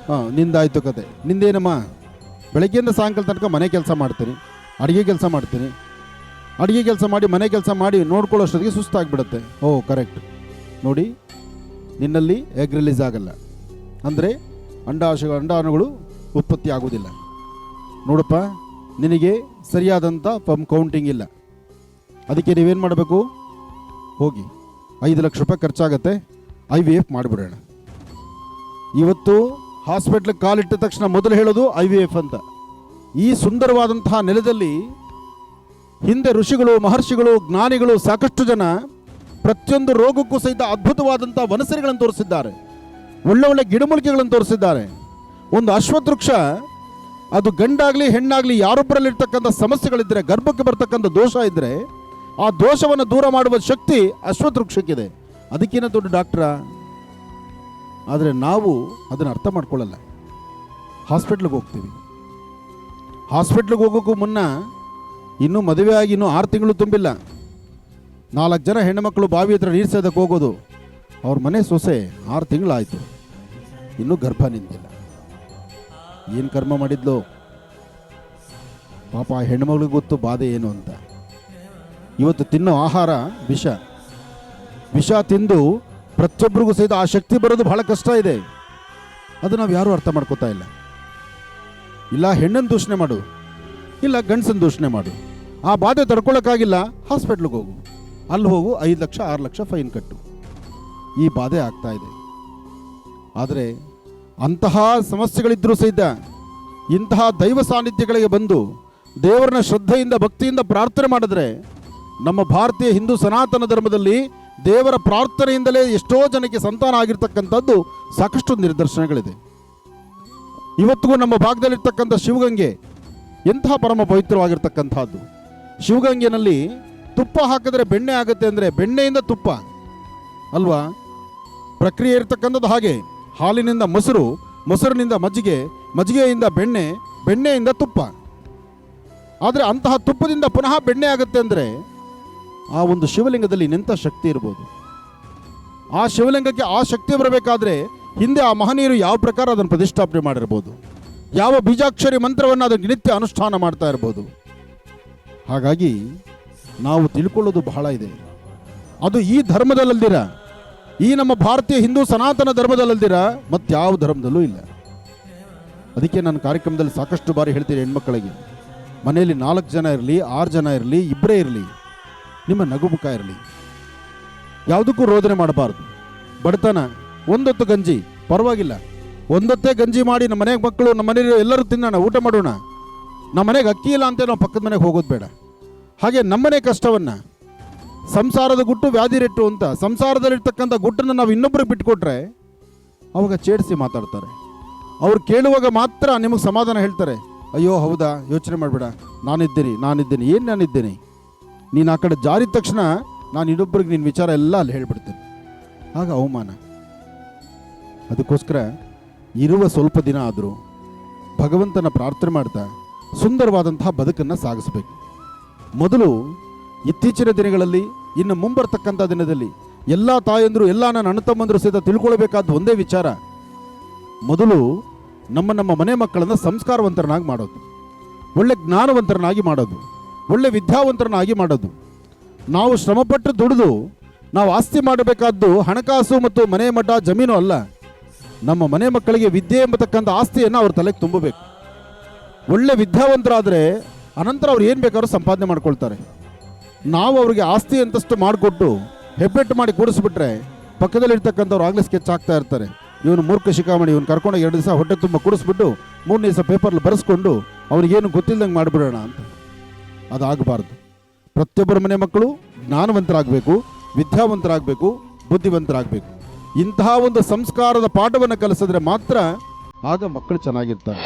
ಹಾಂ, ನಿಂದಾಯ್ತು ಕತೆ. ನಿಂದೇನಮ್ಮ? ಬೆಳಗ್ಗೆಯಿಂದ ಸಾಯಂಕಾಲ ತನಕ ಮನೆ ಕೆಲಸ ಮಾಡ್ತೀನಿ, ಅಡುಗೆ ಕೆಲಸ ಮಾಡ್ತೀನಿ, ಅಡುಗೆ ಕೆಲಸ ಮಾಡಿ ಮನೆ ಕೆಲಸ ಮಾಡಿ ನೋಡ್ಕೊಳ್ಳೋಷ್ಟೊತ್ತಿಗೆ ಸುಸ್ತಾಗಿಬಿಡುತ್ತೆ. ಓ ಕರೆಕ್ಟ್. ನೋಡಿ, ನಿನ್ನಲ್ಲಿ ಎಗ್ ರಿಲೀಸ್ ಆಗಲ್ಲ, ಅಂದರೆ ಅಂಡಾಣುಗಳು ಉತ್ಪತ್ತಿ ಆಗೋದಿಲ್ಲ. ನೋಡಪ್ಪ, ನಿನಗೆ ಸರಿಯಾದಂಥ ಕೌಂಟಿಂಗ್ ಇಲ್ಲ. ಅದಕ್ಕೆ ನೀವೇನು ಮಾಡಬೇಕು? ಹೋಗಿ 5 ಲಕ್ಷ ರೂಪಾಯಿ ಖರ್ಚಾಗತ್ತೆ, IVF ಮಾಡಿಬಿಡೋಣ. ಇವತ್ತು ಹಾಸ್ಪಿಟ್ಲಿಗೆ ಕಾಲಿಟ್ಟ ತಕ್ಷಣ ಮೊದಲು ಹೇಳೋದು IVF ಅಂತ. ಈ ಸುಂದರವಾದಂತಹ ನೆಲದಲ್ಲಿ ಹಿಂದೆ ಋಷಿಗಳು, ಮಹರ್ಷಿಗಳು, ಜ್ಞಾನಿಗಳು ಸಾಕಷ್ಟು ಜನ ಪ್ರತಿಯೊಂದು ರೋಗಕ್ಕೂ ಸಹಿತ ಅದ್ಭುತವಾದಂಥ ವನಸರಿಗಳನ್ನು ತೋರಿಸಿದ್ದಾರೆ, ಒಳ್ಳೊಳ್ಳೆ ಗಿಡಮೂಲಿಕೆಗಳನ್ನು ತೋರಿಸಿದ್ದಾರೆ. ಒಂದು ಅಶ್ವತ್ಥ ವೃಕ್ಷ, ಅದು ಗಂಡಾಗಲಿ ಹೆಣ್ಣಾಗಲಿ ಯಾರೊಬ್ಬರಲ್ಲಿರ್ತಕ್ಕಂಥ ಸಮಸ್ಯೆಗಳಿದ್ದರೆ, ಗರ್ಭಕ್ಕೆ ಬರ್ತಕ್ಕಂಥ ದೋಷ ಇದ್ದರೆ, ಆ ದೋಷವನ್ನು ದೂರ ಮಾಡುವ ಶಕ್ತಿ ಅಶ್ವತ್ಥ ವೃಕ್ಷಕ್ಕಿದೆ. ಅದಕ್ಕಿಂತ ದೊಡ್ಡ ಡಾಕ್ಟ್ರ? ಆದರೆ ನಾವು ಅದನ್ನು ಅರ್ಥ ಮಾಡ್ಕೊಳ್ಳಲ್ಲ. ಹಾಸ್ಪಿಟ್ಲಿಗೆ ಹೋಗ್ತೀವಿ, ಹಾಸ್ಪಿಟ್ಲಿಗೆ ಹೋಗೋಕ್ಕೂ ಮುನ್ನ ಇನ್ನೂ ಮದುವೆ ಆಗಿ ಇನ್ನೂ 6 ತಿಂಗಳು ತುಂಬಿಲ್ಲ, 4 ಜನ ಹೆಣ್ಣುಮಕ್ಕಳು ಬಾವಿ ಹತ್ರ ನೀರು ಸೇದಕ್ಕೆ ಹೋಗೋದು. ಅವ್ರ ಮನೆ ಸೊಸೆ 6 ತಿಂಗಳಾಯಿತು, ಇನ್ನೂ ಗರ್ಭ ನಿಂತಿಲ್ಲ. ಏನು ಕರ್ಮ ಮಾಡಿದ್ಲು ಪಾಪ ಆ ಹೆಣ್ಮಗಳಿಗೆ ಗೊತ್ತು ಬಾಧೆ ಏನು ಅಂತ. ಇವತ್ತು ತಿನ್ನೋ ಆಹಾರ ವಿಷ. ವಿಷ ತಿಂದು ಪ್ರತಿಯೊಬ್ಬರಿಗೂ ಸಹಿತ ಆ ಶಕ್ತಿ ಬರೋದು ಬಹಳ ಕಷ್ಟ ಇದೆ. ಅದು ನಾವು ಯಾರೂ ಅರ್ಥ ಮಾಡ್ಕೋತಾ ಇಲ್ಲ. ಇಲ್ಲ ಹೆಣ್ಣನ್ನು ದೂಷಣೆ ಮಾಡು, ಇಲ್ಲ ಗಂಡಸನ್ನು ದೂಷಣೆ ಮಾಡು. ಆ ಬಾಧೆ ತಡ್ಕೊಳ್ಳೋಕ್ಕಾಗಿಲ್ಲ, ಹಾಸ್ಪಿಟ್ಲಿಗೆ ಹೋಗು, ಅಲ್ಲಿ ಹೋಗು, 5 ಲಕ್ಷ 6 ಲಕ್ಷ ಫೈನ್ ಕಟ್ಟು. ಈ ಬಾಧೆ ಆಗ್ತಾ ಇದೆ. ಆದರೆ ಅಂತಹ ಸಮಸ್ಯೆಗಳಿದ್ದರೂ ಸಹಿತ ಇಂತಹ ದೈವ ಸಾನ್ನಿಧ್ಯಗಳಿಗೆ ಬಂದು ದೇವರನ್ನ ಶ್ರದ್ಧೆಯಿಂದ ಭಕ್ತಿಯಿಂದ ಪ್ರಾರ್ಥನೆ ಮಾಡಿದ್ರೆ, ನಮ್ಮ ಭಾರತೀಯ ಹಿಂದೂ ಸನಾತನ ಧರ್ಮದಲ್ಲಿ ದೇವರ ಪ್ರಾರ್ಥನೆಯಿಂದಲೇ ಎಷ್ಟೋ ಜನಕ್ಕೆ ಸಂತಾನ ಆಗಿರ್ತಕ್ಕಂಥದ್ದು ಸಾಕಷ್ಟು ನಿದರ್ಶನಗಳಿದೆ. ಇವತ್ತಿಗೂ ನಮ್ಮ ಭಾಗದಲ್ಲಿರ್ತಕ್ಕಂಥ ಶಿವಗಂಗೆ ಎಂತಹ ಪರಮ ಪವಿತ್ರವಾಗಿರ್ತಕ್ಕಂಥದ್ದು. ಶಿವಗಂಗೆನಲ್ಲಿ ತುಪ್ಪ ಹಾಕಿದ್ರೆ ಬೆಣ್ಣೆ ಆಗುತ್ತೆ ಅಂದರೆ ಬೆಣ್ಣೆಯಿಂದ ತುಪ್ಪ ಅಲ್ವಾ? ಪ್ರಕ್ರಿಯೆ ಇರ್ತಕ್ಕಂಥದ್ದು ಹಾಗೆ. ಹಾಲಿನಿಂದ ಮೊಸರು, ಮೊಸರಿನಿಂದ ಮಜ್ಜಿಗೆ, ಮಜ್ಜಿಗೆಯಿಂದ ಬೆಣ್ಣೆ, ಬೆಣ್ಣೆಯಿಂದ ತುಪ್ಪ. ಆದರೆ ಅಂತಹ ತುಪ್ಪದಿಂದ ಪುನಃ ಬೆಣ್ಣೆ ಆಗುತ್ತೆ ಅಂದರೆ ಆ ಒಂದು ಶಿವಲಿಂಗದಲ್ಲಿ ನಿಂತ ಶಕ್ತಿ ಇರ್ಬೋದು. ಆ ಶಿವಲಿಂಗಕ್ಕೆ ಆ ಶಕ್ತಿ ಬರಬೇಕಾದ್ರೆ ಹಿಂದೆ ಆ ಮಹನೀಯರು ಯಾವ ಪ್ರಕಾರ ಅದನ್ನು ಪ್ರತಿಷ್ಠಾಪನೆ ಮಾಡಿರ್ಬೋದು, ಯಾವ ಬೀಜಾಕ್ಷರಿ ಮಂತ್ರವನ್ನು ಅದಕ್ಕೆ ನಿತ್ಯ ಅನುಷ್ಠಾನ ಮಾಡ್ತಾ ಇರ್ಬೋದು. ಹಾಗಾಗಿ ನಾವು ತಿಳ್ಕೊಳ್ಳೋದು ಬಹಳ ಇದೆ. ಅದು ಈ ಧರ್ಮದಲ್ಲಲ್ದಿರ, ಈ ನಮ್ಮ ಭಾರತೀಯ ಹಿಂದೂ ಸನಾತನ ಧರ್ಮದಲ್ಲಲ್ದಿರ ಮತ್ತಾವ ಧರ್ಮದಲ್ಲೂ ಇಲ್ಲ. ಅದಕ್ಕೆ ನನ್ನ ಕಾರ್ಯಕ್ರಮದಲ್ಲಿ ಸಾಕಷ್ಟು ಬಾರಿ ಹೇಳ್ತೀನಿ, ಹೆಣ್ಮಕ್ಕಳಿಗೆ ಮನೆಯಲ್ಲಿ 4 ಜನ ಇರಲಿ, 6 ಜನ ಇರಲಿ, 2 ಇರಲಿ, ನಿಮ್ಮ ನಗುಮುಖ ಇರಲಿ, ಯಾವುದಕ್ಕೂ ರೋದನೆ ಮಾಡಬಾರ್ದು. ಬಡತನ, ಒಂದೊತ್ತು ಗಂಜಿ ಪರವಾಗಿಲ್ಲ, ಒಂದೊತ್ತೇ ಗಂಜಿ ಮಾಡಿ ನಮ್ಮ ಮನೆಗೆ ಮಕ್ಕಳು, ನಮ್ಮ ಮನೆಯಲ್ಲಿ ಎಲ್ಲರೂ ತಿನ್ನೋಣ, ಊಟ ಮಾಡೋಣ. ನಮ್ಮ ಮನೆಗೆ ಅಕ್ಕಿ ಇಲ್ಲ ಅಂತ ನಾವು ಪಕ್ಕದ ಮನೆಗೆ ಹೋಗೋದು ಬೇಡ. ಹಾಗೆ ನಮ್ಮನೆ ಕಷ್ಟವನ್ನು, ಸಂಸಾರದ ಗುಟ್ಟು ವ್ಯಾಧಿ ರೆಟ್ಟು ಅಂತ ಸಂಸಾರದಲ್ಲಿರ್ತಕ್ಕಂಥ ಗುಟ್ಟನ್ನು ನಾವು ಇನ್ನೊಬ್ಬರಿಗೆ ಬಿಟ್ಟುಕೊಟ್ರೆ ಅವಾಗ ಚೇಡಿಸಿ ಮಾತಾಡ್ತಾರೆ. ಅವ್ರು ಕೇಳುವಾಗ ಮಾತ್ರ ನಿಮಗೆ ಸಮಾಧಾನ ಹೇಳ್ತಾರೆ. ಅಯ್ಯೋ ಹೌದಾ, ಯೋಚನೆ ಮಾಡಬೇಡ, ನಾನಿದ್ದೀನಿ. ಏನು ನಾನಿದ್ದೀನಿ? ನೀನು ಆ ಕಡೆ ಜಾರಿದ ತಕ್ಷಣ ನಾನು ಇನ್ನೊಬ್ಬರಿಗೆ ನಿನ್ನ ವಿಚಾರ ಎಲ್ಲ ಅಲ್ಲಿ ಹೇಳ್ಬಿಡ್ತೇನೆ. ಆಗ ಅವಮಾನ. ಅದಕ್ಕೋಸ್ಕರ ಇರುವ ಸ್ವಲ್ಪ ದಿನ ಆದರೂ ಭಗವಂತನ ಪ್ರಾರ್ಥನೆ ಮಾಡ್ತಾ ಸುಂದರವಾದಂತಹ ಬದುಕನ್ನು ಸಾಗಿಸಬೇಕು. ಮೊದಲು ಇತ್ತೀಚಿನ ದಿನಗಳಲ್ಲಿ ಇನ್ನು ಮುಂಬರ್ತಕ್ಕಂಥ ದಿನದಲ್ಲಿ ಎಲ್ಲ ತಾಯಂದರು ಎಲ್ಲ ನನ್ನ ಅಣ್ಣ ತಮ್ಮಂದರು ಸಹಿತ ತಿಳ್ಕೊಳ್ಬೇಕಾದ ಒಂದೇ ವಿಚಾರ, ಮೊದಲು ನಮ್ಮ ಮನೆ ಮಕ್ಕಳನ್ನು ಸಂಸ್ಕಾರವಂತರನ್ನಾಗಿ ಮಾಡೋದು, ಒಳ್ಳೆ ಜ್ಞಾನವಂತರನ್ನಾಗಿ ಮಾಡೋದು, ಒಳ್ಳೆ ವಿದ್ಯಾವಂತರನ್ನಾಗಿ ಮಾಡೋದು. ನಾವು ಶ್ರಮಪಟ್ಟು ದುಡಿದು ನಾವು ಆಸ್ತಿ ಮಾಡಬೇಕಾದ್ದು ಹಣಕಾಸು ಮತ್ತು ಮನೆ ಮಠ ಜಮೀನು ಅಲ್ಲ. ನಮ್ಮ ಮನೆ ಮಕ್ಕಳಿಗೆ ವಿದ್ಯೆ ಎಂಬತಕ್ಕಂಥ ಆಸ್ತಿಯನ್ನು ಅವ್ರ ತಲೆಗೆ ತುಂಬಬೇಕು. ಒಳ್ಳೆ ವಿದ್ಯಾವಂತರಾದರೆ ಅನಂತರ ಅವ್ರು ಏನು ಬೇಕಾದ್ರೂ ಸಂಪಾದನೆ ಮಾಡ್ಕೊಳ್ತಾರೆ. ನಾವು ಅವ್ರಿಗೆ ಆಸ್ತಿ ಅಂತಷ್ಟು ಮಾಡಿಕೊಟ್ಟು ಹೆಬ್ಬೆಟ್ಟು ಮಾಡಿ ಕೂಡಿಸ್ಬಿಟ್ರೆ ಪಕ್ಕದಲ್ಲಿರ್ತಕ್ಕಂಥವ್ರು ಆಗಲೇ ಸ್ಕೆಚ್ ಆಗ್ತಾ ಇರ್ತಾರೆ. ಇವನು ಮೂರ್ಖ ಶಿಖಾಮಣಿ, ಇವನು ಕರ್ಕೊಂಡೋಗಿ 2 ದಿವಸ ಹೊಟ್ಟೆ ತುಂಬ ಕೂಡಿಸ್ಬಿಟ್ಟು 3ನೇ ದಿವಸ ಪೇಪರ್ಲಿ ಬರೆಸ್ಕೊಂಡು ಅವ್ರಿಗೇನು ಗೊತ್ತಿಲ್ಲದಂಗೆ ಮಾಡಿಬಿಡೋಣ ಅಂತ. ಅದಾಗಬಾರ್ದು. ಪ್ರತಿಯೊಬ್ಬರ ಮನೆ ಮಕ್ಕಳು ಜ್ಞಾನವಂತರಾಗಬೇಕು, ವಿದ್ಯಾವಂತರಾಗಬೇಕು, ಬುದ್ಧಿವಂತರಾಗಬೇಕು. ಇಂತಹ ಒಂದು ಸಂಸ್ಕಾರದ ಪಾಠವನ್ನು ಕಲಿಸಿದ್ರೆ ಮಾತ್ರ ಆಗ ಮಕ್ಕಳು ಚೆನ್ನಾಗಿರ್ತಾರೆ.